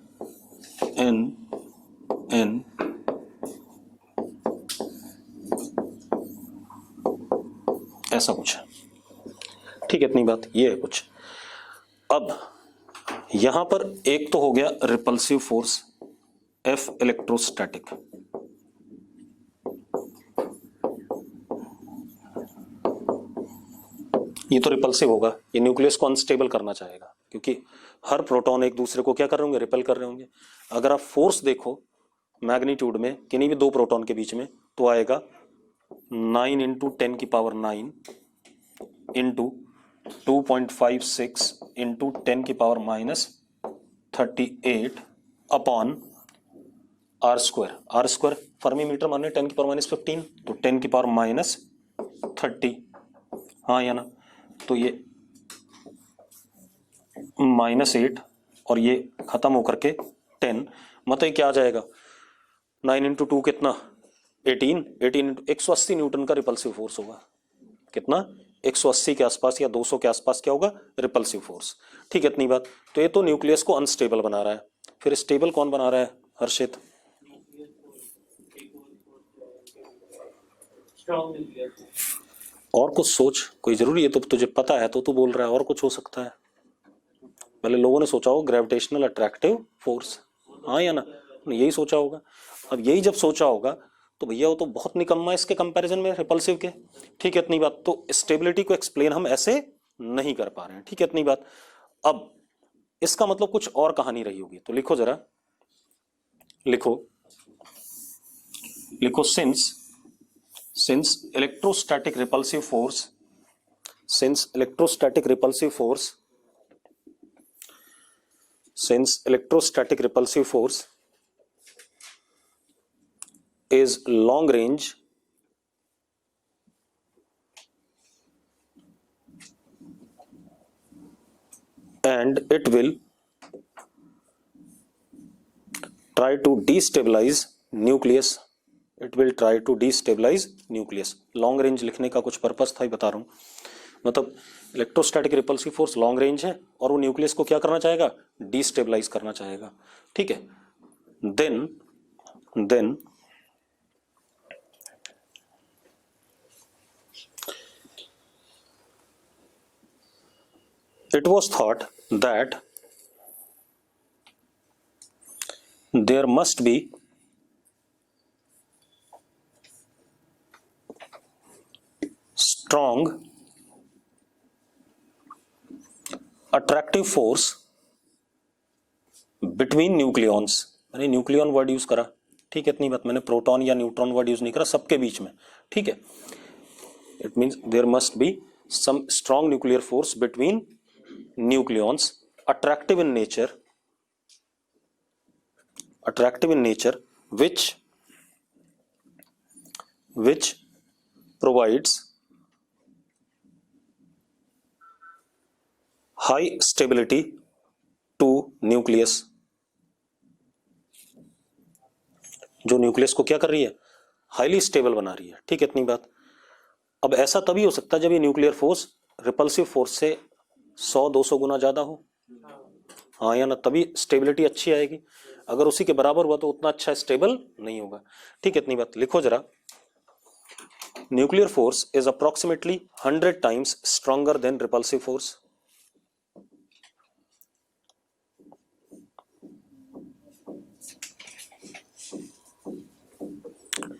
n n, ऐसा कुछ है। ठीक है, इतनी बात, ये है कुछ। अब यहां पर एक तो हो गया रिपल्सिव फोर्स F इलेक्ट्रोस्टैटिक, ये तो रिपल्सिव होगा, ये न्यूक्लियस को अनस्टेबल करना चाहेगा क्योंकि हर प्रोटॉन एक दूसरे को क्या कर रहे होंगे, रिपेल कर रहे होंगे। अगर आप फोर्स देखो मैग्नीट्यूड में किन्हीं भी दो प्रोटॉन के बीच में तो आएगा 9 × 10⁹ into 2.56 into 10⁻38 upon r²। r² fermi metre माने 10⁻15 तो 10⁻30, हाँ या ना। तो ये -8 और ये खत्म होकर के 10, मतलब ये क्या आ जाएगा, 9 × 2 कितना, 18 180 न्यूटन का रिपल्सिव फोर्स होगा। कितना, 180 के आसपास या 200 के आसपास क्या होगा, रिपल्सिव फोर्स। ठीक है, इतनी बात। तो ये तो न्यूक्लियस को अनस्टेबल बना रहा है। फिर स्टेबल कौन बना रहा है हर्षित, और कुछ सोच, कोई जरूरी है तो तुझे पता है तो तू बोल रहा है, और कुछ हो सकता है। पहले लोगों ने सोचा हो ग्रेविटेशनल अट्रैक्टिव फोर्स, हाँ या ना, यही सोचा होगा। अब यही जब सोचा होगा तो भैया वो तो बहुत निकम्मा है इसके कंपैरिजन में रिपल्सिव के। ठीक है, इतनी बात। तो स्टेबिलिटी को एक्सप्लेन हम ऐसे नहीं कर पा रहे हैं। ठीक है, इतनी बात। अब इसका मतलब कुछ और कहानी रही होगी, तो लिखो जरा, लिखो since electrostatic repulsive force is long range and it will try to destabilize nucleus. Long range लिखने का कुछ पर्पस था ही बता रहा हूं। मतलब electrostatic repulsive force long range है और वो न्यूक्लियस को क्या करना चाहेगा, डिस्टेबलाइज करना चाहेगा। ठीक है, then it was thought that there must be strong attractive force between nucleons। मैंने न्यूक्लियन वर्ड यूज करा, ठीक है, इतनी बात। मैंने प्रोटॉन या न्यूट्रॉन वर्ड यूज नहीं करा, सबके बीच में। ठीक है, it means there must be some strong nuclear force between nucleons attractive in nature which provides high stability to nucleus। जो न्यूक्लियस को क्या कर रही है, हाईली स्टेबल बना रही है। ठीक है, इतनी बात। अब ऐसा तभी हो सकता है जब ये न्यूक्लियर फोर्स रिपल्सिव फोर्स से 100-200 गुना ज्यादा हो, हाँ या ना, तभी स्टेबिलिटी अच्छी आएगी। अगर उसी के बराबर हुआ तो उतना अच्छा स्टेबल नहीं होगा। ठीक है, इतनी बात लिखो जरा। Nuclear force is approximately 100 times stronger than repulsive force.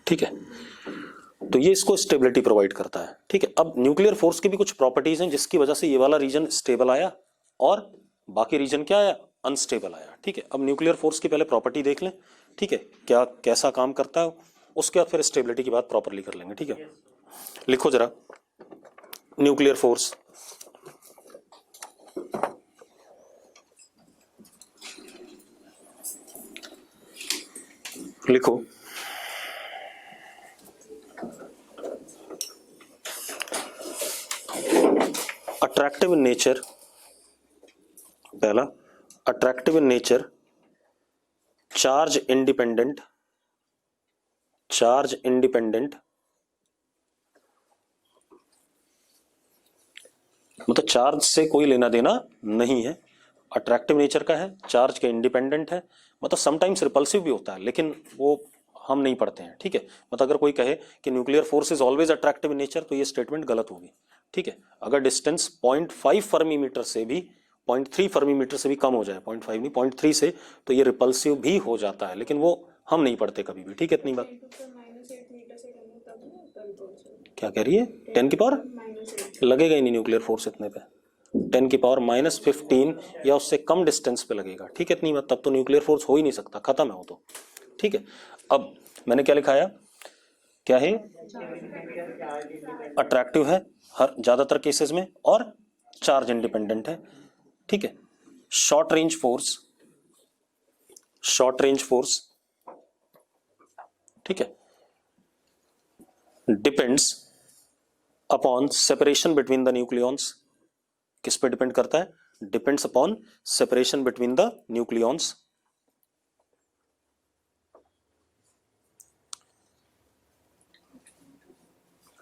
ठीक है, तो ये इसको स्टेबिलिटी प्रोवाइड करता है। ठीक है, अब न्यूक्लियर फोर्स की भी कुछ प्रॉपर्टीज हैं जिसकी वजह से ये वाला रीजन स्टेबल आया और बाकी रीजन क्या आया, अनस्टेबल आया। ठीक है, अब न्यूक्लियर फोर्स की पहले प्रॉपर्टी देख लें। ठीक है, क्या कैसा काम करता है, उसके बाद फिर स्टेबिलिटी की बात प्रॉपरली कर लेंगे। ठीक है, लिखो जरा न्यूक्लियर फोर्स। लिखो अट्रैक्टिव इन नेचर, पहला attractive in nature, charge independent, charge independent मतलब चार्ज से कोई लेना देना नहीं है, अट्रैक्टिव नेचर का है, चार्ज के इंडिपेंडेंट है, मतलब समटाइम्स रिपल्सिव भी होता है लेकिन वो हम नहीं पढ़ते हैं। ठीक है, मतलब अगर कोई कहे कि nuclear force is always attractive in nature तो ये स्टेटमेंट गलत होगी। ठीक है, अगर डिस्टेंस 0.5 फर्मीमीटर से भी 0.3 फर्मीमीटर से भी कम हो जाए, 0.5 नहीं 0.3 से, तो ये रिपल्सिव भी हो जाता है, लेकिन वो हम नहीं पढ़ते कभी भी। ठीक है, इतनी बात। क्या कह रही है, 10 की पावर लगेगा ही नहीं न्यूक्लियर फोर्स इतने पे, 10 की पावर -15 या उससे कम डिस्टेंस पे लगेगा। ठीक है, इतनी बात, तब तो न्यूक्लियर फोर्स हो ही नहीं सकता, खत्म है वो तो। ठीक है, अब मैंने क्या लिखाया, क्या है, अट्रैक्टिव है हर ज्यादातर केसेस में और चार्ज इंडिपेंडेंट है। ठीक है, short range force, short range force, ठीक है, depends upon separation between the nucleons. किस पे डिपेंड करता है, depends upon separation between the nucleons.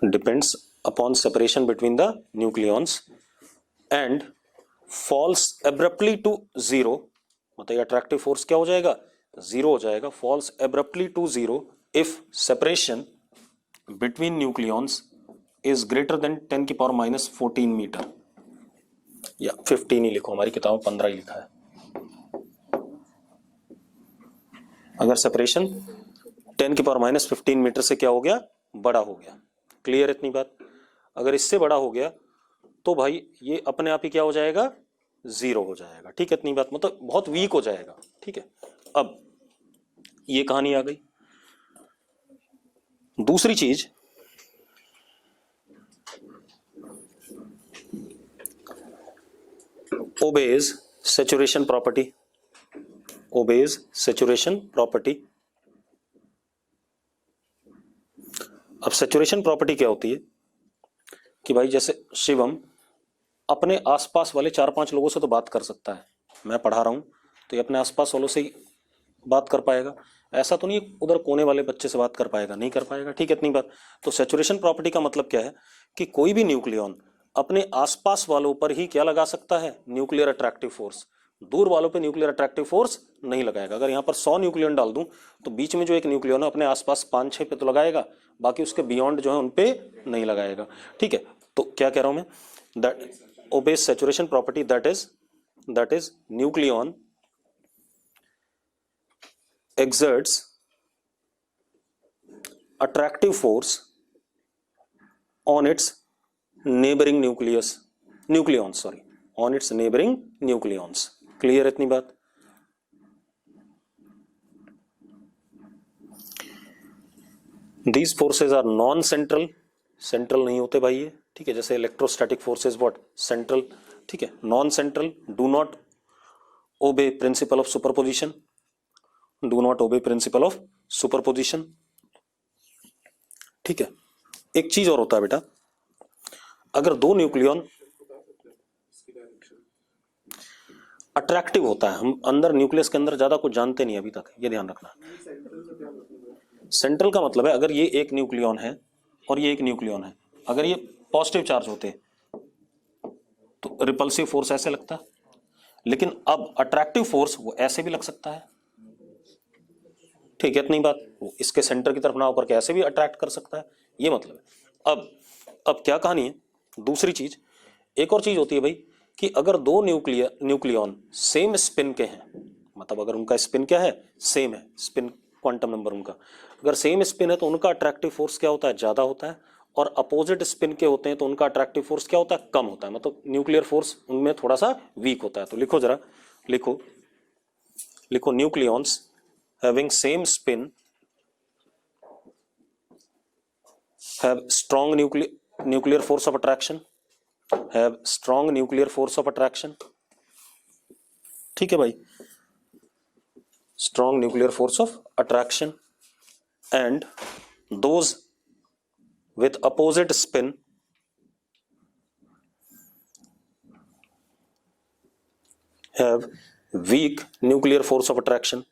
Depends upon separation between the nucleons and falls abruptly to zero, मतलब अट्रैक्टिव फोर्स क्या हो जाएगा, जीरो हो जाएगा, falls abruptly to zero if separation between nucleons is greater than 10 की power -14 metre, या 15 ही लिखो, हमारी किताब में 15 ही लिखा है। अगर सेपरेशन 10 की पावर -15 मीटर से क्या हो गया, बड़ा हो गया। क्लियर इतनी बात। अगर इससे बड़ा हो गया तो भाई ये अपने आप ही क्या हो जाएगा, जीरो हो जाएगा। ठीक है, इतनी बात, मतलब बहुत वीक हो जाएगा। ठीक है, अब ये कहानी आ गई। दूसरी चीज, obeys saturation property, obeys saturation property. अब सैचुरेशन प्रॉपर्टी क्या होती है कि भाई जैसे शिवम अपने आसपास वाले 4-5 लोगों से तो बात कर सकता है, मैं पढ़ा रहा हूं तो ये अपने आसपास वालों से ही बात कर पाएगा, ऐसा तो नहीं उधर कोने वाले बच्चे से बात कर पाएगा, नहीं कर पाएगा। ठीक है, इतनी बात। तो सैचुरेशन प्रॉपर्टी का मतलब क्या है कि कोई भी न्यूक्लियॉन अपने आसपास वालों पर ही क्या लगा सकता है, न्यूक्लियर अट्रैक्टिव फोर्स, दूर वालों पे न्यूक्लियर अट्रैक्टिव फोर्स नहीं लगाएगा। अगर यहाँ पर 100 न्यूक्लियन डाल दूं तो बीच में जो एक न्यूक्लियन है अपने आसपास 5-6 पे तो लगाएगा, बाकी उसके बियॉन्ड जो है उन पे नहीं लगाएगा। ठीक है, तो क्या कह रहा हूं मैं, that obeys saturation property, that is nucleon exerts attractive force on its neighboring nucleons, on its neighboring nucleons. Clear इतनी बात। These forces are non-central, central नहीं होते भाई ये। ठीक है, जैसे electrostatic forces what central, ठीक है, non-central, do not obey principle of superposition, do not obey principle of superposition। ठीक है, एक चीज और होता है बेटा, अगर दो न्यूक्लियॉन अट्रैक्टिव होता है, हम अंदर न्यूक्लियस के अंदर ज्यादा कुछ जानते नहीं अभी तक, ये ध्यान रखना। सेंट्रल का मतलब है अगर ये एक न्यूक्लियॉन है और ये एक न्यूक्लियॉन है, अगर ये पॉजिटिव चार्ज होते तो रिपल्सिव फोर्स ऐसे लगता है, लेकिन अब अट्रैक्टिव फोर्स वो ऐसे भी लग सकता है, ठीक है, इतनी बात, वो इसके सेंटर की तरफ ना होकर के ऐसे भी अट्रैक्ट कर सकता है, ये मतलब है। अब क्या कहानी है, दूसरी चीज, एक और चीज होती है भाई कि अगर दो न्यूक्लियॉन सेम स्पिन के हैं, मतलब अगर उनका स्पिन क्या है, सेम है, स्पिन क्वांटम नंबर उनका अगर सेम स्पिन है तो उनका अट्रैक्टिव फोर्स क्या होता है, ज्यादा होता है, और अपोजिट स्पिन के होते हैं तो उनका अट्रैक्टिव फोर्स क्या होता है, कम होता है, मतलब न्यूक्लियर फोर्स उनमें थोड़ा सा वीक होता है। तो लिखो जरा, लिखो nucleons having same spin have strong nuclear force of attraction, have strong nuclear force of attraction, ठीक है भाई, strong nuclear force of attraction, and those with opposite spin have weak nuclear force of attraction।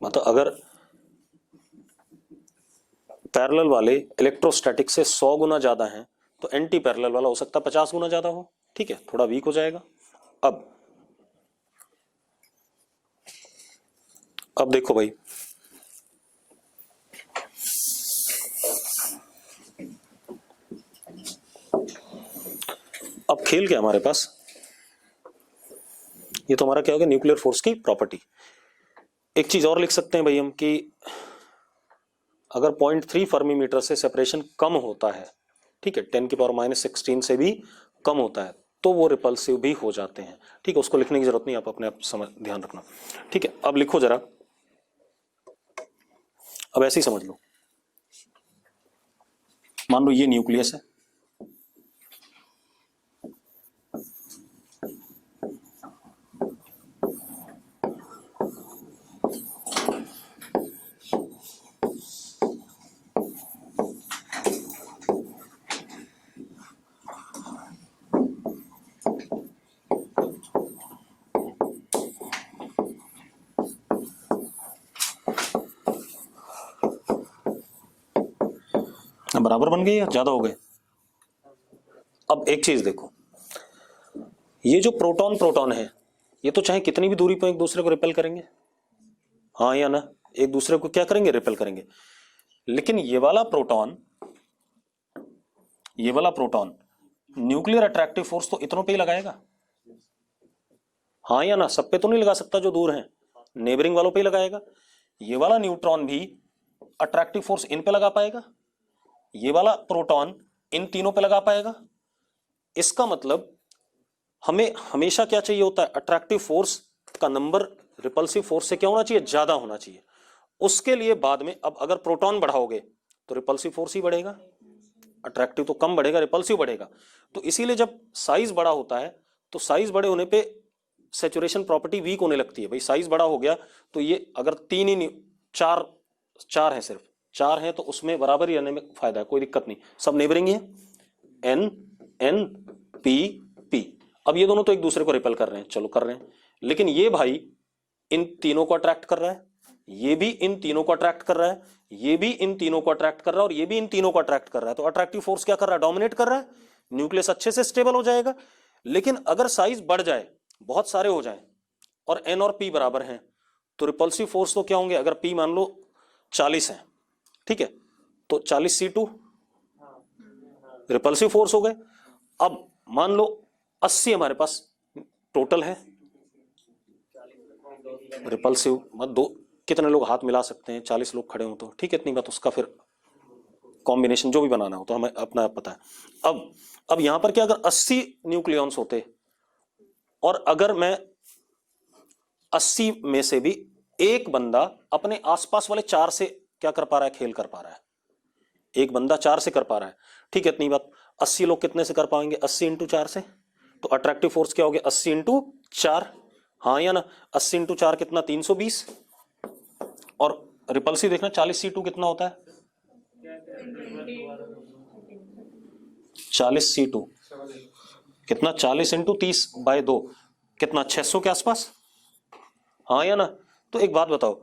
मतलब अगर parallel वाले electrostatic से 100 गुना ज्यादा हैं तो एंटी पैरेलल वाला हो सकता है 50 गुना ज्यादा हो, ठीक है, थोड़ा वीक हो जाएगा। अब देखो भाई, अब खेल क्या हमारे पास, ये तो हमारा क्या हो गया, न्यूक्लियर फोर्स की प्रॉपर्टी। एक चीज और लिख सकते हैं भाई हम कि अगर 0.3 फर्मी मीटर से सेपरेशन कम होता है, ठीक है, 10⁻⁻16 से भी कम होता है तो वो रिपल्सिव भी हो जाते हैं, ठीक है, उसको लिखने की जरूरत नहीं, आप अपने आप समझ ध्यान रखना, ठीक है। अब लिखो जरा, अब ऐसे ही समझ लो, मान लो ये न्यूक्लियस है, बराबर बन गए या ज्यादा हो गए। अब एक चीज देखो, ये जो प्रोटॉन है ये तो चाहे कितनी भी दूरी पर एक दूसरे को रिपेल करेंगे, हाँ या ना, एक दूसरे को क्या करेंगे, रिपेल करेंगे, लेकिन ये वाला प्रोटॉन न्यूक्लियर अट्रैक्टिव फोर्स तो इतनों पे ही लगाएगा, हाँ या ना, सब पे तो नहीं लगा सकता, जो दूर हैं नेबरिंग वालों पे ही लगाएगा। ये वाला न्यूट्रॉन भी अट्रैक्टिव फोर्स इन पे लगा पाएगा, ये वाला प्रोटॉन इन तीनों पे लगा पाएगा। इसका मतलब हमें हमेशा क्या चाहिए होता है, अट्रैक्टिव फोर्स का नंबर रिपल्सिव फोर्स से क्या होना चाहिए, ज्यादा होना चाहिए। उसके लिए बाद में अब अगर प्रोटॉन बढ़ाओगे तो रिपल्सिव फोर्स ही बढ़ेगा, अट्रैक्टिव तो कम बढ़ेगा, रिपल्सिव बढ़ेगा। तो इसीलिए जब साइज बड़ा होता है तो साइज बड़े होने पे सैचुरेशन प्रॉपर्टी वीक होने लगती है। भाई साइज बड़ा हो गया तो ये अगर तीन ही चार है, सिर्फ चार है तो उसमें बराबर ही रहने में फायदा है, कोई दिक्कत नहीं, सब नेबरिंग है, एन एन पी पी। अब ये दोनों तो एक दूसरे को रिपेल कर रहे हैं, चलो कर रहे हैं, लेकिन ये भाई इन तीनों को अट्रैक्ट कर रहा है, ये भी इन तीनों को अट्रैक्ट कर रहा है, ये भी इन तीनों को अट्रैक्ट कर रहा है, और ये भी इन तीनों को अट्रैक्ट कर रहा है। तो अट्रैक्टिव फोर्स क्या कर रहा है, डोमिनेट कर रहा है, न्यूक्लियस अच्छे से स्टेबल हो जाएगा। लेकिन अगर साइज बढ़ जाए, बहुत सारे हो जाए और एन और पी बराबर हैं, तो रिपल्सिव फोर्स तो क्या होंगे, अगर पी मान लो 40 है, ठीक है, तो 40C2 रिपल्सिव फोर्स हो गए। अब मान लो 80 हमारे पास टोटल है रिपल्सिव, मतलब दो कितने लोग हाथ मिला सकते हैं, 40 लोग खड़े हो तो ठीक है, इतनी बात, उसका फिर कॉम्बिनेशन जो भी बनाना हो तो हमें अपना पता है। अब यहां पर क्या, अगर 80 न्यूक्लियॉन्स होते और अगर मैं 80 में से भी एक बंदा अपने आसपास वाले 4 से क्या कर पा रहा है, खेल कर पा रहा है, एक बंदा 4 से कर पा रहा है, ठीक है, इतनी बात। 80 लोग कितने से कर पाएंगे, 80 इंटू 4 से, तो अट्रैक्टिव फोर्स क्या हो गया, 80 इंटू 4, हाँ या ना, 80 इंटू 4 कितना, 320, और रिपल्सिव देखना 40C2 कितना होता है, 40C2 कितना, 40 इंटू 30/2 कितना, 600 के आसपास, हाँ या ना। तो एक बात बताओ,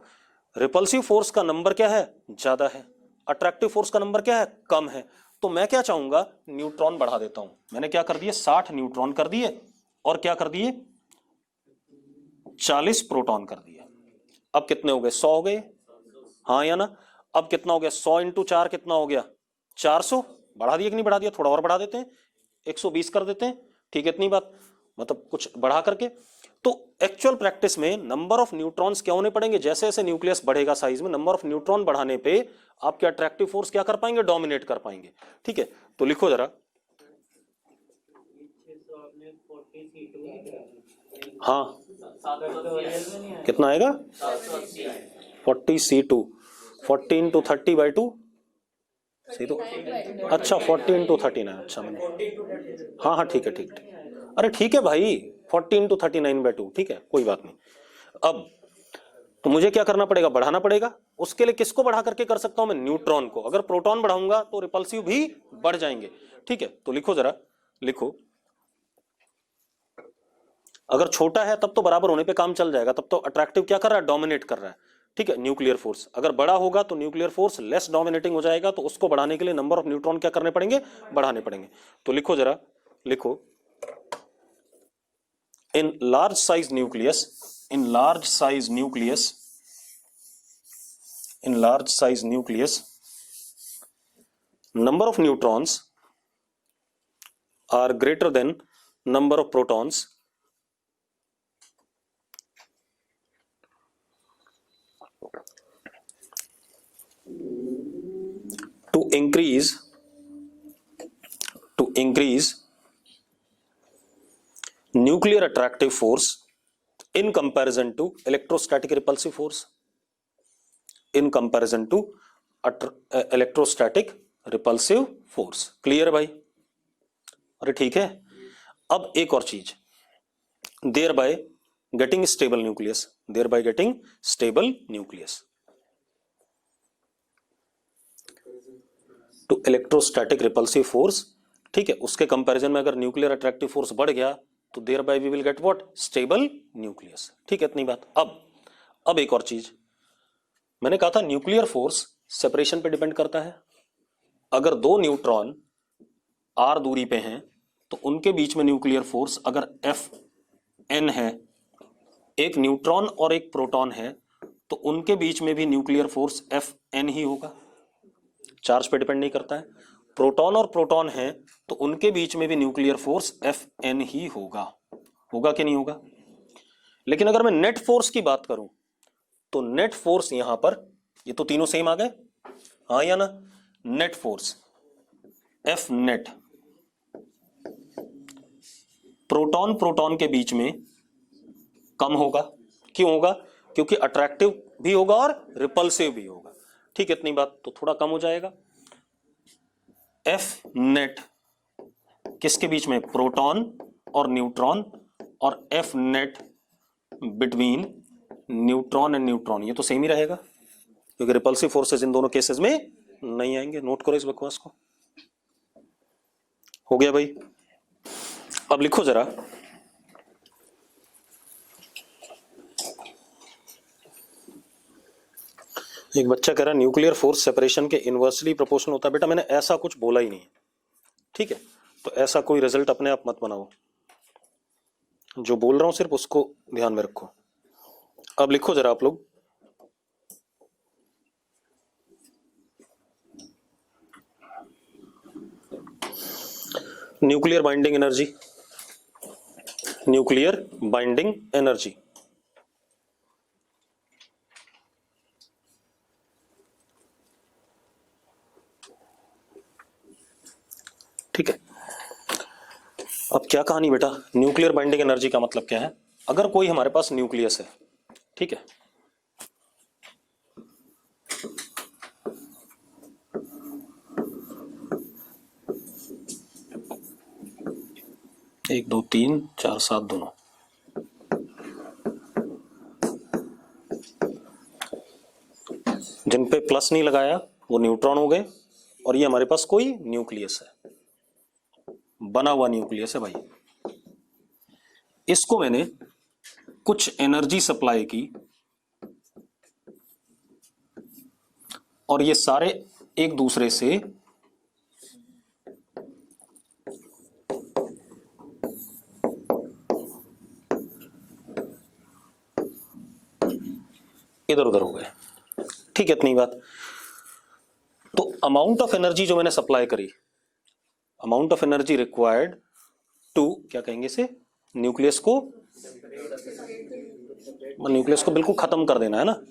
रिपल्सिव फोर्स का नंबर क्या है, ज्यादा है, अट्रैक्टिव फोर्स का नंबर क्या है, कम है, तो मैं क्या चाहूंगा, न्यूट्रॉन बढ़ा देता हूं। मैंने क्या कर दिए, 60 न्यूट्रॉन कर दिए और क्या कर दिए, 40 प्रोटॉन कर दिए। अब कितने हो गए, 100 हो गए, हाँ या ना। अब कितना हो गया, 100 इंटू 4 कितना हो गया, 400। बढ़ा दिया कि नहीं बढ़ा दिया, थोड़ा और बढ़ा देते हैं, 120 कर देते हैं, ठीक है, इतनी बात, मतलब कुछ बढ़ा करके। तो एक्चुअल प्रैक्टिस में नंबर ऑफ न्यूट्रॉन्स क्या होने पड़ेंगे, जैसे जैसे न्यूक्लियस बढ़ेगा साइज में, नंबर ऑफ न्यूट्रॉन बढ़ाने पे आपके अट्रैक्टिव फोर्स क्या कर पाएंगे, डोमिनेट कर पाएंगे। ठीक है, तो लिखो जरा, हाँ कितना आएगा, 40C2, 40 इंटू 30/2, सही तो, अच्छा 40 इंटू 39, अच्छा मैंने, हाँ हाँ ठीक है ठीक है, अरे ठीक है भाई, 40 इंटू 39/2, ठीक है कोई बात नहीं। अब तो मुझे क्या करना पड़ेगा, बढ़ाना पड़ेगा। उसके लिए किसको बढ़ा करके कर सकता हूं मैं, न्यूट्रॉन को। अगर प्रोटॉन बढ़ाऊंगा तो रिपल्सिव भी बढ़ जाएंगे। ठीक है, तो लिखो जरा, लिखो, अगर छोटा है तब तो बराबर होने पे काम चल जाएगा, तब तो अट्रैक्टिव क्या कर रहा है, डोमिनेट कर रहा है। ठीक है, न्यूक्लियर फोर्स अगर बड़ा होगा तो न्यूक्लियर फोर्स लेस डोमिनेटिंग हो जाएगा, तो उसको बढ़ाने के लिए नंबर ऑफ न्यूट्रॉन क्या करने पड़ेंगे, बढ़ाने पड़ेंगे। तो लिखो जरा, लिखो, in large size nucleus, in large size nucleus, in large size nucleus, number of neutrons are greater than number of protons to increase nuclear attractive force in comparison to electrostatic repulsive force, in comparison to electrostatic repulsive force। Clear भाई, अरे ठीक है। अब एक और चीज, thereby getting stable nucleus, thereby getting stable nucleus to electrostatic repulsive force. ठीक है, उसके कंपैरिजन में अगर न्यूक्लियर अट्रैक्टिव फोर्स बढ़ गया तो thereby we will get what, stable nucleus. ठीक है, इतनी बात। अब एक और चीज, मैंने कहा था न्यूक्लियर फोर्स सेपरेशन पे डिपेंड करता है। अगर दो न्यूट्रॉन r दूरी पे हैं तो उनके बीच में न्यूक्लियर फोर्स अगर Fn है, एक न्यूट्रॉन और एक प्रोटॉन है, तो उनके बीच में भी न्यूक्लियर फोर्स Fn ही होगा, चार्ज पे डिपेंड नहीं करता है। प्रोटॉन और प्रोटॉन है तो उनके बीच में भी न्यूक्लियर फोर्स Fn ही होगा, होगा कि नहीं होगा। लेकिन अगर मैं नेट फोर्स की बात करूं तो नेट फोर्स यहां पर, ये तो तीनों सेम आ गए, हाँ या ना। Net force F net proton proton के बीच में कम होगा। क्यों होगा, क्योंकि अट्रैक्टिव भी होगा और रिपल्सिव भी होगा। ठीक है, इतनी बात, तो थोड़ा कम हो जाएगा। F नेट किसके बीच में, प्रोटॉन और न्यूट्रॉन, और F net between neutron and neutron, ये तो सेम ही रहेगा क्योंकि रिपल्सिव फोर्सेस इन दोनों केसेस में नहीं आएंगे। नोट करो इस बकवास को। हो गया भाई। अब लिखो जरा, एक बच्चा कह रहा है न्यूक्लियर फोर्स सेपरेशन के इनवर्सली प्रोपोर्शनल होता है। बेटा मैंने ऐसा कुछ बोला ही नहीं, ठीक है, तो ऐसा कोई रिजल्ट अपने आप मत बनाओ, जो बोल रहा हूं सिर्फ उसको ध्यान में रखो। अब लिखो जरा आप लोग, nuclear binding energy, nuclear binding energy, ठीक है। अब क्या कहानी बेटा, न्यूक्लियर बाइंडिंग एनर्जी का मतलब क्या है। अगर कोई हमारे पास न्यूक्लियस है, ठीक है, एक दो तीन चार सात दोनों, जिन पे प्लस नहीं लगाया वो न्यूट्रॉन हो गए, और ये हमारे पास कोई न्यूक्लियस है, बना हुआ न्यूक्लियस है भाई। इसको मैंने कुछ एनर्जी सप्लाई की और ये सारे एक दूसरे से इधर उधर हो गए, ठीक है, इतनी बात। तो अमाउंट ऑफ एनर्जी जो मैंने सप्लाई करी, amount of energy required to, क्या कहेंगे इसे, न्यूक्लियस को, न्यूक्लियस को बिल्कुल खत्म कर देना है ना,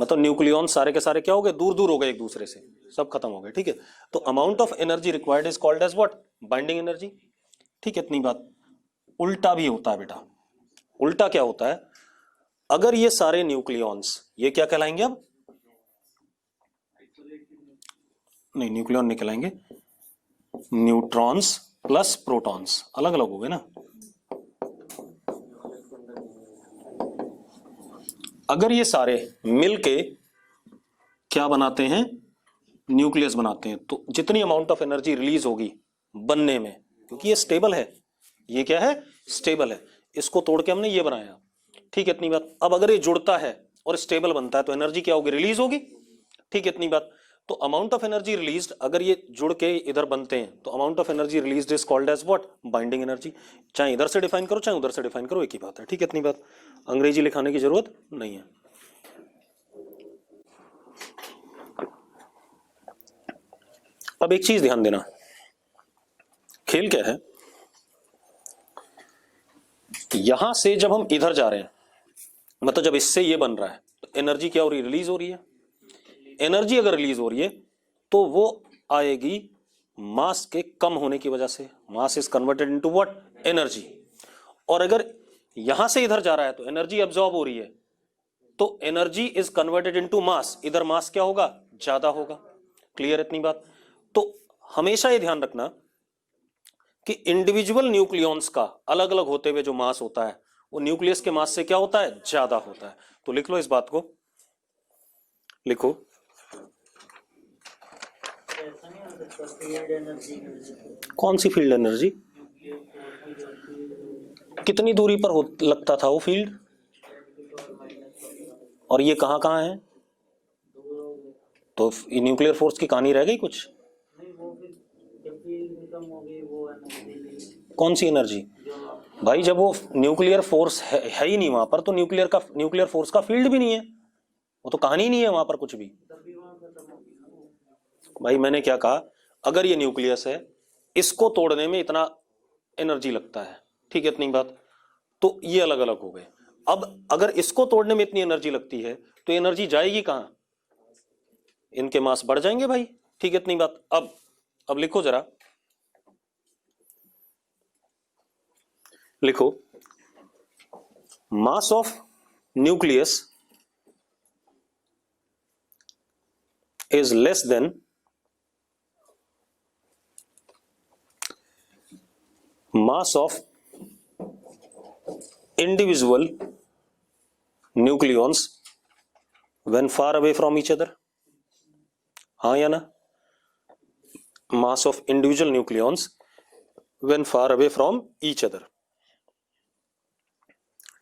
मतलब न्यूक्लियॉन सारे के सारे क्या हो गए, दूर दूर हो गए एक दूसरे से, सब खत्म हो गए, ठीक है। तो amount of energy required is called as what, binding energy, ठीक है, इतनी बात। उल्टा भी होता है बेटा, उल्टा क्या होता है, अगर ये सारे न्यूक्लियॉन्स, ये क्या कहलाएंगे अब, नहीं न्यूक्लियॉन नहीं कहलाएंगे, न्यूट्रॉन्स प्लस प्रोटॉन्स, अलग अलग हो गए ना। अगर ये सारे मिलके क्या बनाते हैं, न्यूक्लियस बनाते हैं, तो जितनी अमाउंट ऑफ एनर्जी रिलीज होगी बनने में, क्योंकि ये स्टेबल है, ये क्या है, स्टेबल है, इसको तोड़ के हमने ये बनाया, ठीक है, इतनी बात। अब अगर ये जुड़ता है और स्टेबल बनता है तो एनर्जी क्या होगी, रिलीज होगी, ठीक है, इतनी बात। तो अमाउंट ऑफ एनर्जी रिलीज्ड, अगर ये जुड़ के इधर बनते हैं तो amount of energy released is called as what, binding energy. चाहे इधर से डिफाइन करो चाहे उधर से डिफाइन करो, एक ही बात है, ठीक है, इतनी बात, अंग्रेजी लिखाने की जरूरत नहीं है। अब एक चीज ध्यान देना, खेल क्या है, यहां से जब हम इधर जा रहे हैं, मतलब जब इससे ये बन रहा है तो एनर्जी क्या हो रही है, रिलीज हो रही है। एनर्जी अगर रिलीज हो रही है तो वो आएगी मास के कम होने की वजह से, mass is converted into what, energy. और अगर यहां से इधर जा रहा है तो एनर्जी अब्सॉर्ब हो रही है, तो energy is converted into mass, इधर मास क्या होगा, ज्यादा होगा, क्लियर इतनी बात। तो हमेशा ये ध्यान रखना कि इंडिविजुअल न्यूक्लियॉन्स का अलग अलग होते हुए जो मास होता है वो न्यूक्लियस के मास से क्या होता है, ज्यादा होता है। तो लिख लो इस बात को, लिखो, ऐसा नहीं हो सकता फील्ड एनर्जी, कौन सी फील्ड एनर्जी, कितनी दूरी पर लगता था वो फील्ड, और ये कहां कहां है, तो न्यूक्लियर फोर्स की कहानी रह गई कुछ, नहीं वो फिर जब फील्ड कम हो गई वो एनर्जी, कौन सी एनर्जी भाई, जब वो न्यूक्लियर फोर्स है ही नहीं वहां पर, तो न्यूक्लियर फोर्स का फील्ड भी नहीं है, वो तो कहानी ही नहीं है वहां पर कुछ भी। तभी वहां खत्म हो गई। भाई मैंने क्या कहा, अगर ये न्यूक्लियस है, इसको तोड़ने में इतना एनर्जी लगता है, ठीक है, इतनी बात। तो ये अलग अलग हो गए। अब अगर इसको तोड़ने में इतनी एनर्जी लगती है तो एनर्जी जाएगी कहां, इनके मास बढ़ जाएंगे भाई, ठीक है, इतनी बात। अब लिखो जरा, लिखो, मास of nucleus is less than mass of individual nucleons when far away from each other, हाँ या ना, mass of individual nucleons when far away from each other,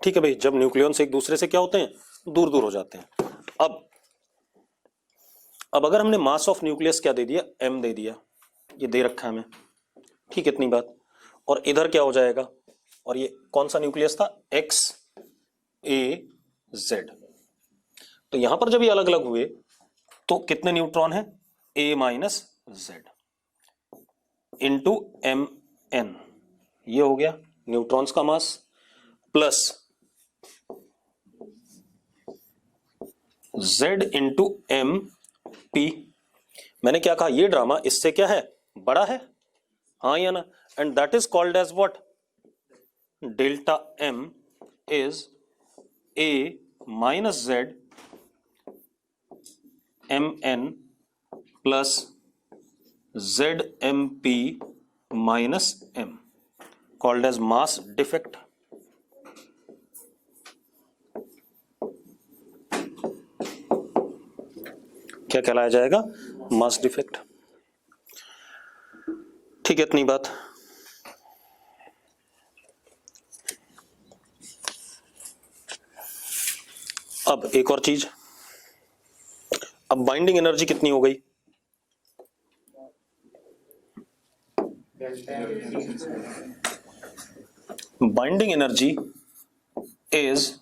ठीक है भाई, जब न्यूक्लियॉन्स एक दूसरे से क्या होते हैं, दूर दूर हो जाते हैं। अब अगर हमने मास ऑफ न्यूक्लियस क्या दे दिया, m दे दिया, ये दे रखा है हमें, ठीक है, इतनी बात। और इधर क्या हो जाएगा, और ये कौन सा न्यूक्लियस था, एक्स ए जेड। तो यहां पर जब ये अलग अलग हुए तो कितने न्यूट्रॉन है, A minus Z into M N, ये हो गया न्यूट्रॉन्स का mass, plus Z into M P. मैंने क्या कहा, ये ड्रामा इससे क्या है, बड़ा है, हाँ या ना, and that is called as what, delta M is A minus Z M N plus Z M P minus M, called as mass defect. क्या कहलाया जाएगा, मास डिफेक्ट, ठीक है, इतनी बात। अब एक और चीज, अब बाइंडिंग एनर्जी कितनी हो गई, binding energy is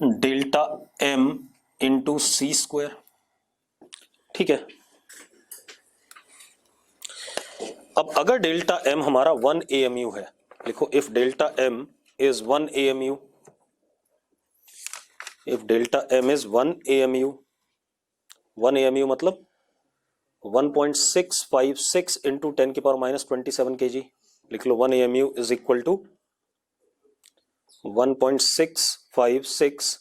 delta M into C square, ठीक है। अब अगर डेल्टा एम हमारा 1 AMU है, लिखो if delta M is 1 AMU, if delta M is 1 AMU, 1 AMU मतलब 1.656 इंटू 10 की पावर माइनस 27 kg, लिख लो 1 AMU is equal to 1.656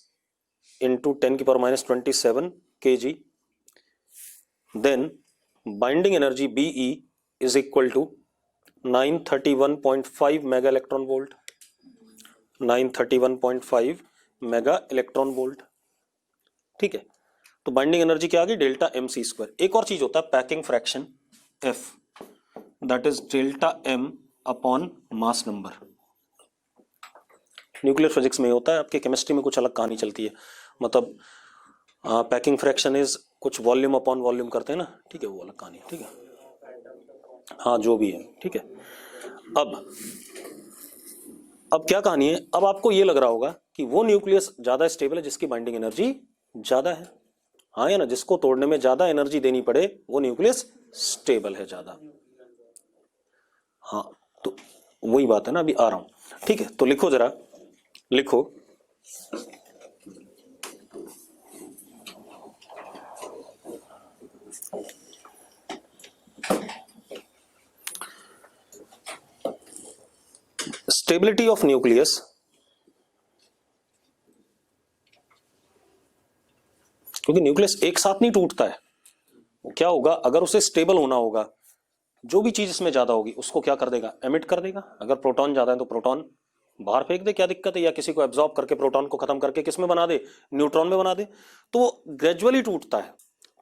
into 10 की power minus 27 kg, then binding energy BE is equal to 931.5 mega electron volt, 931.5 mega electron volt, ठीक है। तो binding energy क्या आ गई, डेल्टा एम सी स्क्वायर। एक और चीज होता है packing fraction F, that is delta M upon mass number. Nuclear physics में होता है, आपके केमिस्ट्री में कुछ अलग कहानी चलती है, मतलब पैकिंग फ्रैक्शन इज कुछ वॉल्यूम अपॉन वॉल्यूम करते हैं ना, ठीक है, वो अलग कहानी है, ठीक है, हाँ जो भी है, ठीक है। अब क्या कहानी है, अब आपको ये लग रहा होगा कि वो न्यूक्लियस ज्यादा स्टेबल है जिसकी बाइंडिंग एनर्जी ज्यादा है, हाँ या ना, जिसको तोड़ने में ज्यादा एनर्जी देनी पड़े वो न्यूक्लियस स्टेबल है ज्यादा, हाँ। तो वही बात है ना, अभी आ रहा हूं, ठीक है। तो लिखो जरा, लिखो स्टेबिलिटी ऑफ न्यूक्लियस, क्योंकि न्यूक्लियस एक साथ नहीं टूटता है, वो क्या होगा, अगर उसे स्टेबल होना होगा, जो भी चीज इसमें ज्यादा होगी उसको क्या कर देगा, एमिट कर देगा। अगर प्रोटॉन ज्यादा है तो प्रोटॉन बाहर फेंक दे, क्या दिक्कत है, या किसी को एब्जॉर्ब करके प्रोटॉन को खत्म करके किस में बना दे, न्यूट्रॉन में बना दे, तो वो ग्रेजुअली टूटता है,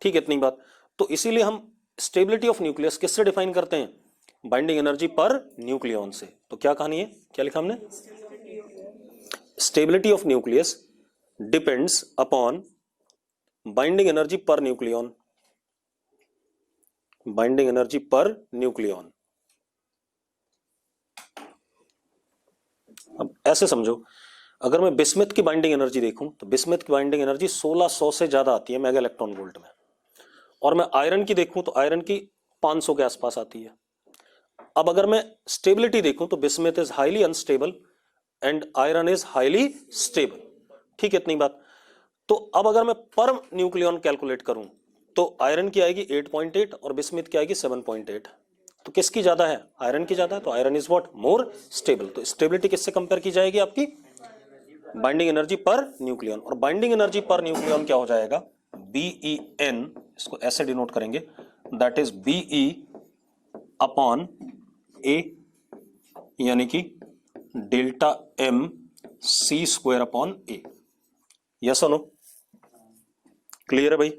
ठीक है, इतनी बात। तो इसीलिए हम स्टेबिलिटी ऑफ न्यूक्लियस किससे डिफाइन करते हैं, बाइंडिंग एनर्जी पर न्यूक्लियॉन से। तो क्या कहानी है, क्या लिखा हमने, stability of nucleus depends upon binding energy per nucleon, binding energy per nucleon. अब ऐसे समझो, अगर मैं बिस्मथ की बाइंडिंग एनर्जी देखूं तो बिस्मथ की बाइंडिंग एनर्जी 1600 से ज्यादा आती है मेगा इलेक्ट्रॉन वोल्ट में, और मैं आयरन की देखूं तो आयरन की 500 के आसपास आती है। अब अगर मैं स्टेबिलिटी देखूं तो bismuth is highly unstable and iron is highly stable, ठीक है, इतनी बात। तो अब अगर मैं पर न्यूक्लियॉन कैलकुलेट करूं तो आयरन की आएगी 8.8 और बिस्मथ की आएगी 7.8, तो किसकी ज्यादा है, आयरन की ज्यादा है, तो iron is what, more stable. तो स्टेबिलिटी किससे कंपेयर की जाएगी, आपकी बाइंडिंग एनर्जी पर न्यूक्लियॉन, और बाइंडिंग एनर्जी पर न्यूक्लियॉन क्या हो जाएगा, BEN, इसको ऐसे डिनोट करेंगे, that is BE upon A, यानी कि delta M C square upon A। Yes और नो, क्लियर है भाई।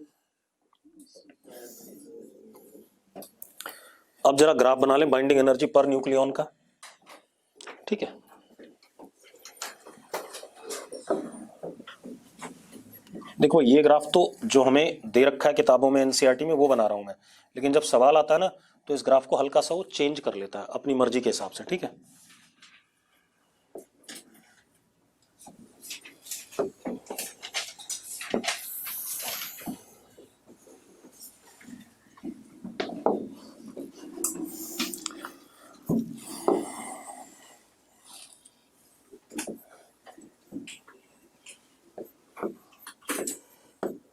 अब जरा ग्राफ बना लें बाइंडिंग एनर्जी पर न्यूक्लियॉन का, ठीक है। देखो ये ग्राफ तो जो हमें दे रखा है किताबों में एनसीईआरटी में वो बना रहा हूं मैं, लेकिन जब सवाल आता है ना तो इस ग्राफ को हल्का सा वो चेंज कर लेता है अपनी मर्जी के हिसाब से, ठीक है।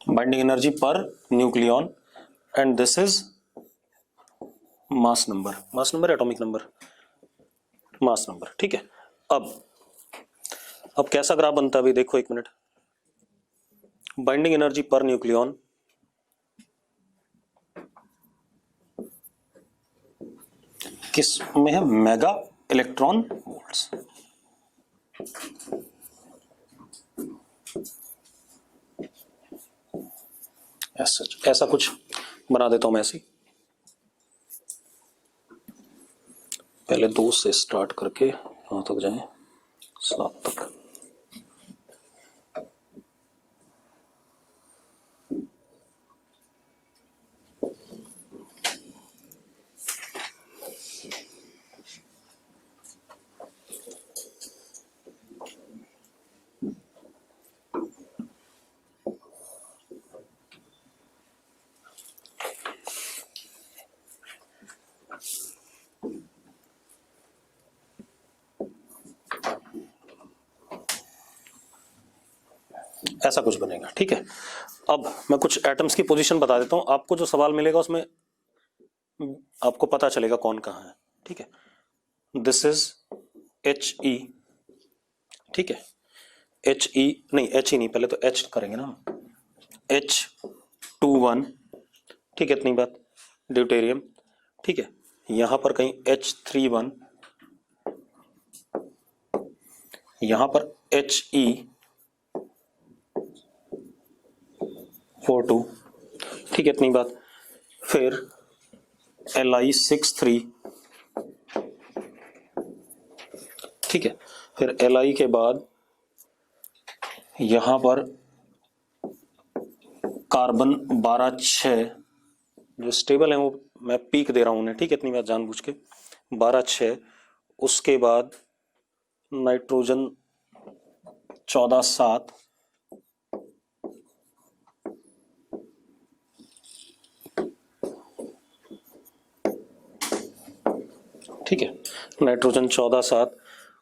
Binding energy per nucleon and this is mass number, mass number atomic number, mass number, ठीक है। अब कैसा ग्राफ बनता है भाई, देखो एक minute, binding energy per nucleon किस में है, मेगा इलेक्ट्रॉन वोल्ट्स, ऐसा कुछ बना देता हूं मैं ऐसे, पहले 2 से स्टार्ट करके यहां तक जाएं 7 तक। ऐसा कुछ बनेगा, ठीक है। अब मैं कुछ एटम्स की पोजीशन बता देता हूं, आपको जो सवाल मिलेगा उसमें आपको पता चलेगा कौन कहाँ है, ठीक है। दिस इज HE, ठीक है। HE नहीं, HE नहीं, पहले तो H करेंगे ना, H21, ठीक है, इतनी बात, ड्यूटेरियम, ठीक है। यहां पर कहीं H31, यहां पर He42, ठीक है, इतनी बात। फिर Li63, ठीक है। फिर Li के बाद यहां पर कार्बन 12-6, जो स्टेबल है वो मैं पीक दे रहा हूं उन्हें, ठीक है, इतनी बात जानबूझ के, 12-6। उसके बाद नाइट्रोजन 14-7, ठीक है, नाइट्रोजन 14-7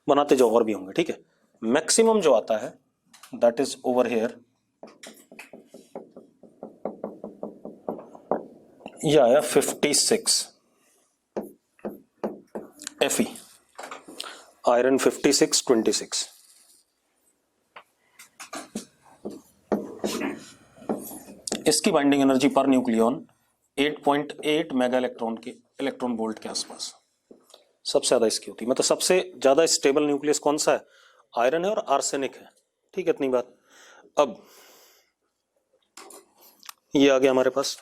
बनाते जाओ, और भी होंगे, ठीक है। मैक्सिमम जो आता है दैट इज ओवर हेयर, यह आया 56 Fe, आयरन 56-26। इसकी binding energy per nucleon 8.8 mega electron volt के आसपास सबसे ज्यादा इसकी होती है। मतलब सबसे ज्यादा स्टेबल न्यूक्लियस कौन सा है? आयरन है और आर्सेनिक है, ठीक है, इतनी बात। अब ये आ गया हमारे पास,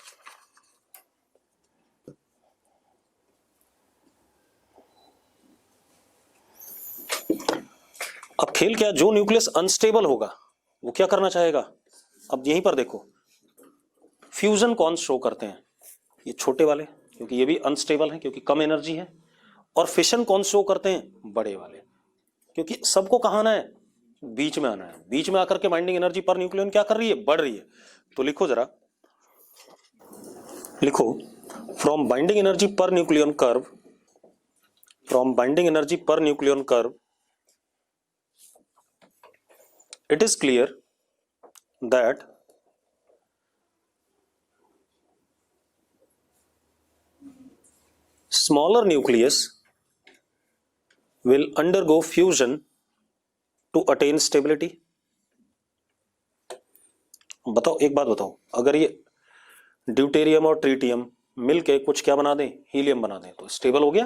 अब खेल क्या, जो न्यूक्लियस अनस्टेबल होगा वो क्या करना चाहेगा? अब यहीं पर देखो, फ्यूजन कौन शो करते हैं? ये छोटे वाले, क्योंकि ये भी अनस्टेबल है, क्योंकि कम एनर्जी है। और फिशन कौन शो करते हैं? बड़े वाले, क्योंकि सबको कहां आना है? बीच में आना है। बीच में आकर के बाइंडिंग एनर्जी पर न्यूक्लियन क्या कर रही है? बढ़ रही है। तो लिखो जरा, लिखो, from binding energy per nucleon curve, from binding energy per nucleon curve, it is clear that smaller nucleus will undergo fusion to attain stability। बताओ, एक बात बताओ, अगर ये ड्यूटेरियम और ट्रीटियम मिलके कुछ क्या बना दें? हीलियम बना दें, तो स्टेबल हो गया।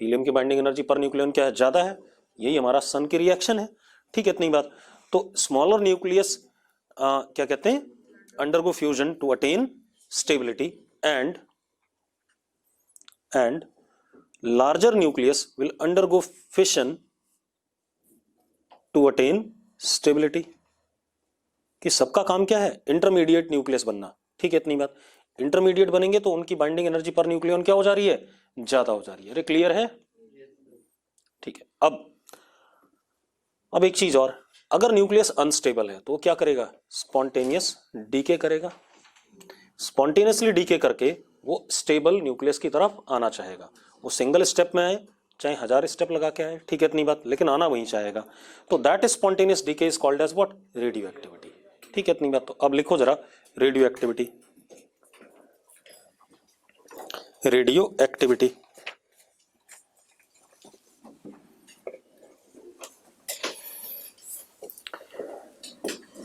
हीलियम की बाइंडिंग एनर्जी पर न्यूक्लियन क्या है? ज्यादा है। यही हमारा सन की रिएक्शन है, ठीक है, इतनी बात। तो स्मॉलर न्यूक्लियस क्या कहते हैं? Undergo fusion to attain stability, and larger nucleus will undergo fission to attain stability. कि सबका काम क्या है? इंटरमीडिएट न्यूक्लियस बनना, ठीक है, इतनी बात। इंटरमीडिएट बनेंगे तो उनकी बाइंडिंग एनर्जी पर न्यूक्लियन क्या हो जा रही है? ज्यादा हो जा रही है। अरे क्लियर है? ठीक है। अब एक चीज और, अगर न्यूक्लियस अनस्टेबल है तो क्या करेगा? स्पॉन्टेनियस डीके करेगा। स्पॉन्टेनियसली डीके करके वो स्टेबल न्यूक्लियस की तरफ आना चाहेगा। वो सिंगल स्टेप में आए चाहे 1000 स्टेप लगा के आए, ठीक है, इतनी बात, लेकिन आना वहीं चाहेगा। तो that spontaneous decay is called as what? Radioactivity, ठीक है, इतनी बात। तो अब लिखो जरा, radioactivity, radioactivity.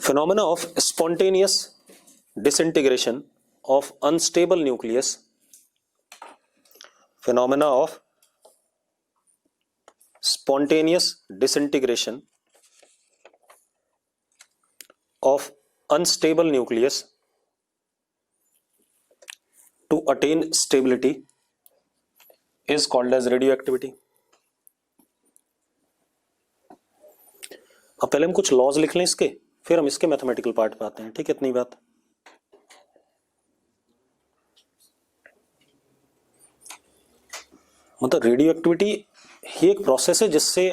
Phenomena of spontaneous disintegration of unstable nucleus, phenomena of spontaneous disintegration of unstable nucleus to attain stability is called as radioactivity। अब पहले हम कुछ लॉज लिख लें इसके, फिर हम इसके मैथमेटिकल पार्ट पे आते हैं, ठीक है, इतनी बात। मतलब रेडियो एक्टिविटी ही एक प्रोसेस है जिससे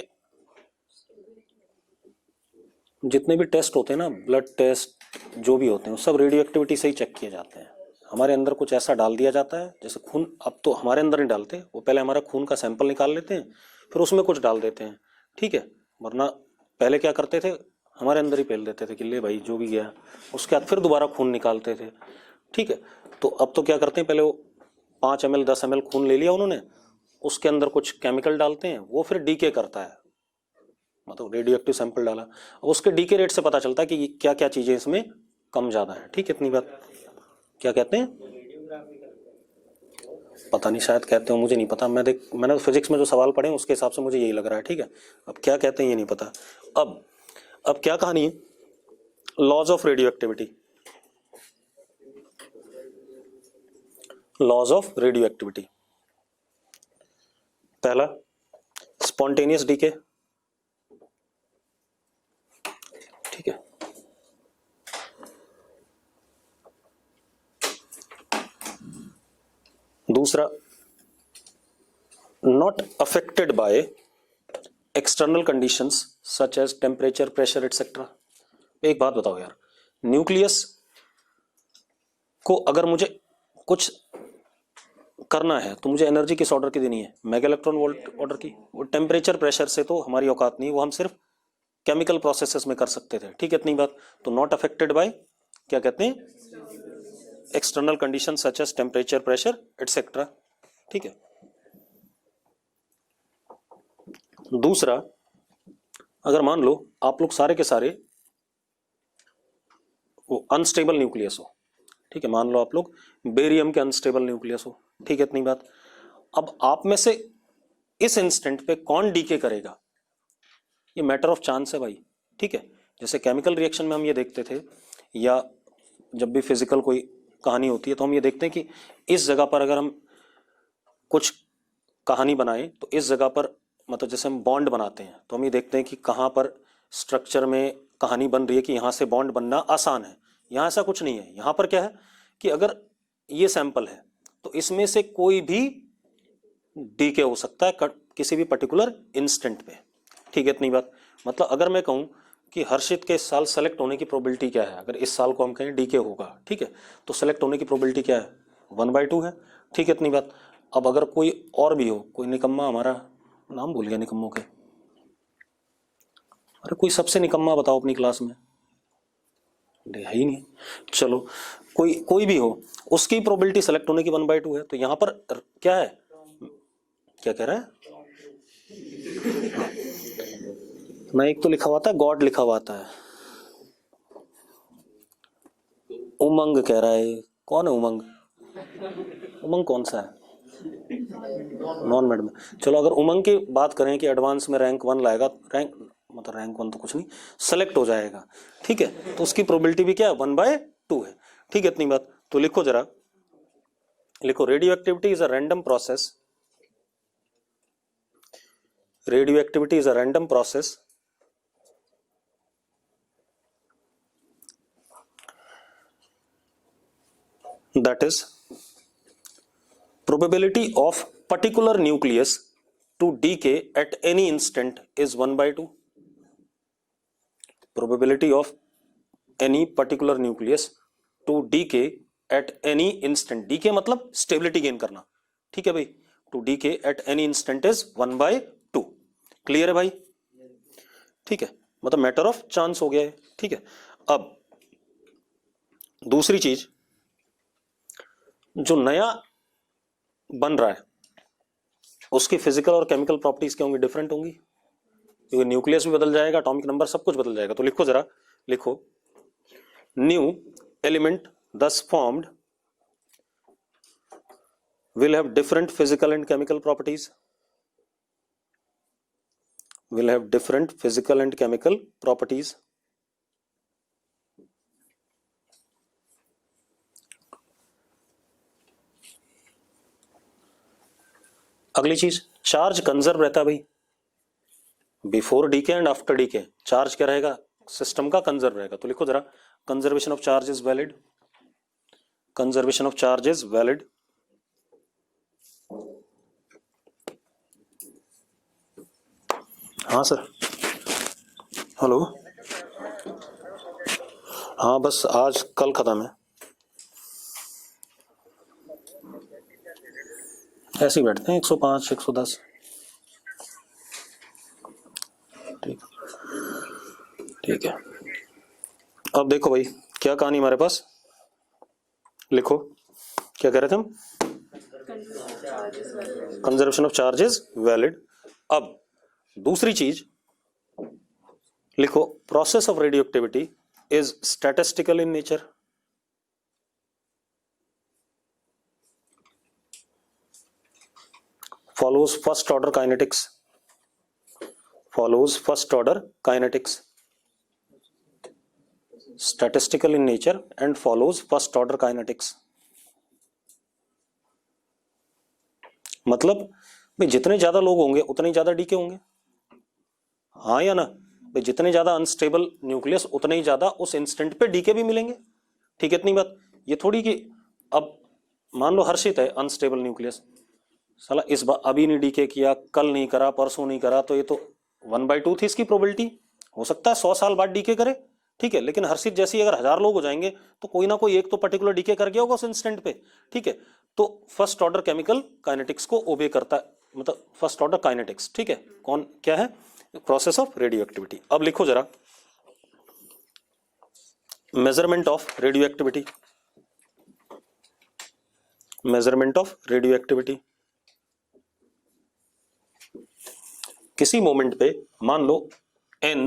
जितने भी टेस्ट होते हैं ना, ब्लड टेस्ट जो भी होते हैं, वो सब रेडियो एक्टिविटी से ही चेक किए जाते हैं। हमारे अंदर कुछ ऐसा डाल दिया जाता है, जैसे खून, अब तो हमारे अंदर नहीं डालते, वो पहले हमारा खून का सैंपल निकाल लेते हैं, फिर उसमें कुछ डाल देते हैं, ठीक है। वरना पहले क्या करते थे, हमारे अंदर ही पेल देते थे कि ले भाई जो भी गया, उसके बाद फिर दोबारा खून निकालते थे। ठीक है, तो अब तो क्या करते हैं, पहले वो 5 ml 10 ml खून ले लिया उन्होंने, उसके अंदर कुछ केमिकल डालते हैं, वो फिर डीके करता है, मतलब रेडियो एक्टिव सैंपल डाला, अब उसके डीके रेट से पता चलता है कि क्या क्या चीजें इसमें कम ज्यादा है। ठीक है, इतनी बात। क्या कहते हैं, पता नहीं, शायद कहते हो, मुझे नहीं पता। मैंने फिजिक्स में जो सवाल पढ़े हैं उसके हिसाब से मुझे यही लग रहा है। ठीक है, अब क्या कहते हैं ये नहीं पता। अब क्या कहानी है, laws of radioactivity. Laws of radioactivity, पहला स्पॉन्टेनियस डीके। ठीक है, दूसरा not affected by external conditions such as temperature, pressure etcetera. एक बात बताओ यार, न्यूक्लियस को अगर मुझे कुछ करना है तो मुझे एनर्जी किस ऑर्डर की देनी है, मेगा इलेक्ट्रॉन वोल्ट ऑर्डर की। वो टेम्परेचर प्रेशर से तो हमारी औकात नहीं, वो हम सिर्फ केमिकल प्रोसेसेस में कर सकते थे। ठीक है, इतनी बात। तो नॉट अफेक्टेड बाय, क्या कहते हैं, external condition such as temperature, pressure etcetera. ठीक है, दूसरा, अगर मान लो आप लोग सारे के सारे वो अनस्टेबल न्यूक्लियस हो। ठीक है, मान लो आप लोग बेरियम के अनस्टेबल न्यूक्लियस हो। ठीक है, इतनी बात। अब आप में से इस इंस्टेंट पे कौन डीके करेगा, ये मैटर ऑफ चांस है भाई। ठीक है, जैसे केमिकल रिएक्शन में हम ये देखते थे, या जब भी फिजिकल कोई कहानी होती है तो हम ये देखते हैं कि इस जगह पर अगर हम कुछ कहानी बनाएं तो इस जगह पर, मतलब जैसे हम बॉन्ड बनाते हैं तो हम ये देखते हैं कि कहाँ पर स्ट्रक्चर में कहानी बन रही है कि यहाँ से बॉन्ड बनना आसान है। यहाँ ऐसा कुछ नहीं है। यहाँ पर क्या है कि अगर ये सैंपल है तो इसमें से कोई भी डीके हो सकता है किसी भी पर्टिकुलर इंस्टेंट पे। ठीक है, इतनी बात। मतलब अगर मैं कहूँ कि हर्षित के इस साल सेलेक्ट होने की प्रोबेबिलिटी क्या है, अगर इस साल को हम कहें डीके होगा, ठीक है, तो सेलेक्ट होने की प्रोबेबिलिटी क्या है, 1/2 है। ठीक है, इतनी बात। अब अगर कोई और भी हो, कोई निकम्मा, हमारा नाम भूल गया निकम्मों के, अरे कोई सबसे निकम्मा बताओ अपनी क्लास में, है ही नहीं। चलो, कोई भी हो, उसकी प्रोबेबिलिटी सेलेक्ट होने की 1/2 है। तो यहां पर क्या है, क्या कह रहा है ना, एक तो लिखा हुआ था गॉड, लिखा हुआ था उमंग, कह रहा है। कौन है उमंग, उमंग कौन सा है, नॉन मैड में। चलो, अगर उमंग की बात करें कि एडवांस में रैंक 1 लाएगा, रैंक 1 तो कुछ नहीं, सेलेक्ट हो जाएगा। ठीक है, तो उसकी प्रोबेबिलिटी भी क्या है, 1/2 है। ठीक है, इतनी बात। तो लिखो जरा, लिखो, radio activity is a random process, radio activity is a random process that is probability of particular nucleus to decay at any instant is 1/2. probability of any particular nucleus to decay at any instant, decay मतलब stability gain करना। ठीक है भाई, to decay at any instant is 1/2। Clear है भाई? ठीक है, मतलब मैटर ऑफ चांस हो गया है। ठीक है, अब दूसरी चीज, जो नया बन रहा है उसकी फिजिकल और केमिकल प्रॉपर्टीज क्या होंगी, डिफरेंट होंगी, क्योंकि न्यूक्लियस भी बदल जाएगा, एटॉमिक नंबर सब कुछ बदल जाएगा। तो लिखो जरा, लिखो, new element thus formed will have different physical and chemical properties, will have different physical and chemical properties। अगली चीज, चार्ज कंजर्व रहता है भाई, before decay and after decay charge क्या रहेगा, सिस्टम का कंजर्व रहेगा। तो लिखो जरा, conservation of charge is valid, conservation of charge is valid. हाँ सर, हेलो, हाँ बस आज कल खत्म है, ऐसे ही बैठते हैं 105 110। ठीक, ठीक है। अब देखो भाई क्या कहानी हमारे पास, लिखो क्या कह रहे थे हम, conservation of charge is valid. अब दूसरी चीज लिखो, process of radio activity is statistical in nature. follows first order kinetics, follows first order kinetics, statistical in nature and follows first order kinetics। मतलब भाई जितने ज्यादा लोग होंगे उतने ही ज्यादा डीके होंगे, हाँ या ना भाई, जितने ज्यादा अनस्टेबल न्यूक्लियस उतने ही ज्यादा उस इंस्टेंट पे डीके भी मिलेंगे। ठीक है, इतनी बात। ये थोड़ी कि अब मान लो हर्षित है अनस्टेबल न्यूक्लियस, साला इस बार अभी नहीं डीके किया, कल नहीं करा, परसों नहीं करा, तो ये तो 1/2 थी इसकी प्रोबेबिलिटी। हो सकता है 100 साल बाद डीके करे, ठीक है, लेकिन हर्षित जैसी अगर 1000 लोग हो जाएंगे तो कोई ना कोई एक तो पर्टिकुलर डीके कर गया होगा उस इंस्टेंट पे। ठीक है, तो फर्स्ट ऑर्डर केमिकल काइनेटिक्स को ओबे करता है, मतलब फर्स्ट ऑर्डर काइनेटिक्स। ठीक है, कौन क्या है, प्रोसेस ऑफ रेडियो एक्टिविटी। अब लिखो जरा, measurement of radio activity, measurement of radio activity. किसी मोमेंट पे मान लो n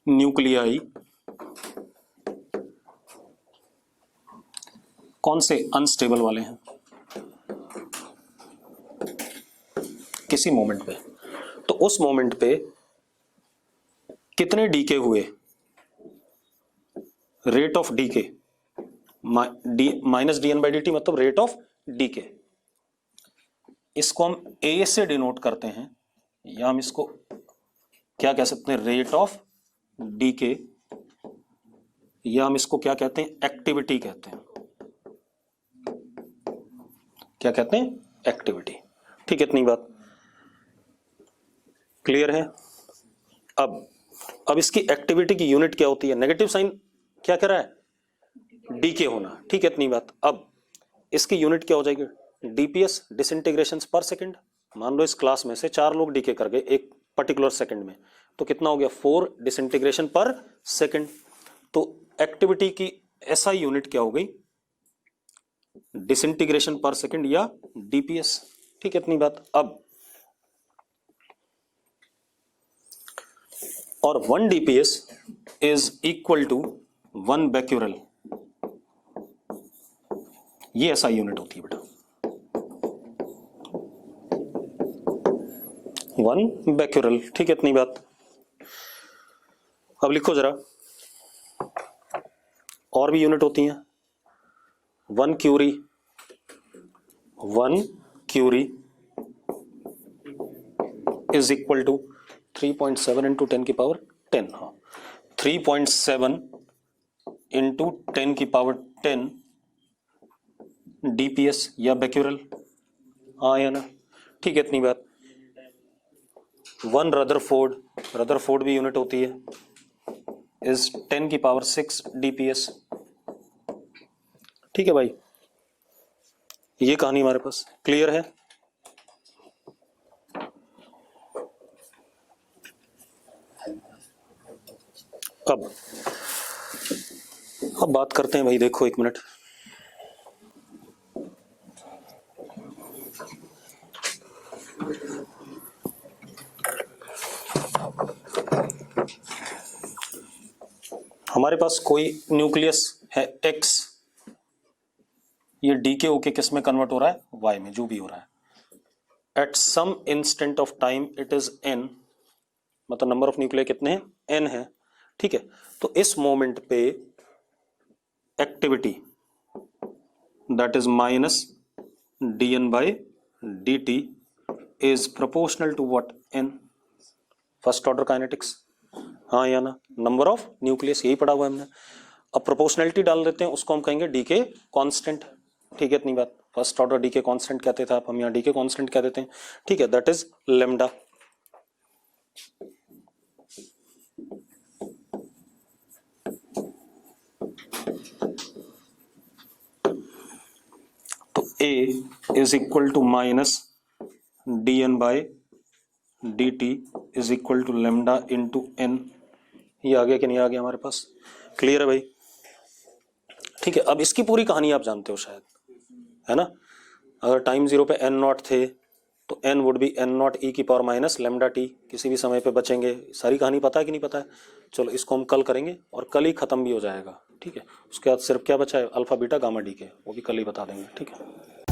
न्यूक्लियाई कौन से अनस्टेबल वाले हैं किसी मोमेंट पे, तो उस मोमेंट पे कितने डीके हुए, rate of DK minus dn/dt मतलब रेट ऑफ डीके। इसको हम ए से डिनोट करते हैं, या हम इसको क्या कह सकते हैं, रेट ऑफ डीके, या हम इसको क्या कहते हैं, एक्टिविटी कहते हैं। क्या कहते हैं, एक्टिविटी। ठीक है, इतनी बात क्लियर है। अब इसकी एक्टिविटी की यूनिट क्या होती है, नेगेटिव साइन क्या कह रहा है, डीके होना। ठीक है, इतनी बात। अब इसकी यूनिट क्या हो जाएगी, डीपीएस, डिसइंटीग्रेशन पर सेकंड। मान लो इस क्लास में से 4 लोग डीके कर गए एक पर्टिकुलर सेकंड में, तो कितना हो गया, 4 डिसइंटीग्रेशन पर सेकंड। तो एक्टिविटी की एसआई यूनिट क्या हो गई, डिसइंटीग्रेशन पर सेकंड या डीपीएस। ठीक है, इतनी बात। अब और 1 DPS is equal to 1 Becquerel, ये एसआई यूनिट होती है बेटा, 1 बैक्यूरल। ठीक है, इतनी बात। अब लिखो जरा, और भी यूनिट होती हैं, 1 curie, 1 curie is equal to 3.7 into 10 की पावर 10। हाँ, 3.7 इंटू 10 की पावर 10 डीपीएस या बैक्यूरल, हाँ या ना। ठीक है, इतनी बात। 1 रदरफोर्ड, रदरफोर्ड भी यूनिट होती है, इज 10 की पावर 6 डीपीएस। ठीक है भाई, ये कहानी हमारे पास क्लियर है। अब बात करते हैं भाई, देखो एक मिनट, हमारे पास कोई न्यूक्लियस है X, ये डीके होके किस में कन्वर्ट हो रहा है, Y में, जो भी हो रहा है। At some instant of time it is N, मतलब नंबर ऑफ न्यूक्लियर कितने हैं, N है। ठीक है, तो इस मोमेंट पे activity that is minus dn/dt is proportional to what, N, first order kinetics, हाँ या ना, नंबर ऑफ न्यूक्लियस, यही पढ़ा हुआ है हमने। अब प्रोपोर्शनलिटी डाल देते हैं, उसको हम कहेंगे डीके कांस्टेंट। ठीक है, इतनी बात। फर्स्ट ऑर्डर डीके कांस्टेंट कहते थे आप, हम यहाँ डीके कांस्टेंट कह देते हैं। ठीक है, दैट इज लेमडा। तो A is equal to minus dn/dt is equal to lambda into n ये आ गया कि नहीं आ गया हमारे पास? क्लियर है भाई? ठीक है, अब इसकी पूरी कहानी आप जानते हो शायद, है ना? अगर टाइम 0 पे एन नॉट थे तो N would be N not e की पावर माइनस लेमडा टी, किसी भी समय पे बचेंगे। सारी कहानी पता है कि नहीं पता है? चलो इसको हम कल करेंगे और कल ही खत्म भी हो जाएगा, ठीक है? उसके बाद सिर्फ क्या बचा है, अल्फा बीटा गामा डी के, वो भी कल ही बता देंगे, ठीक है?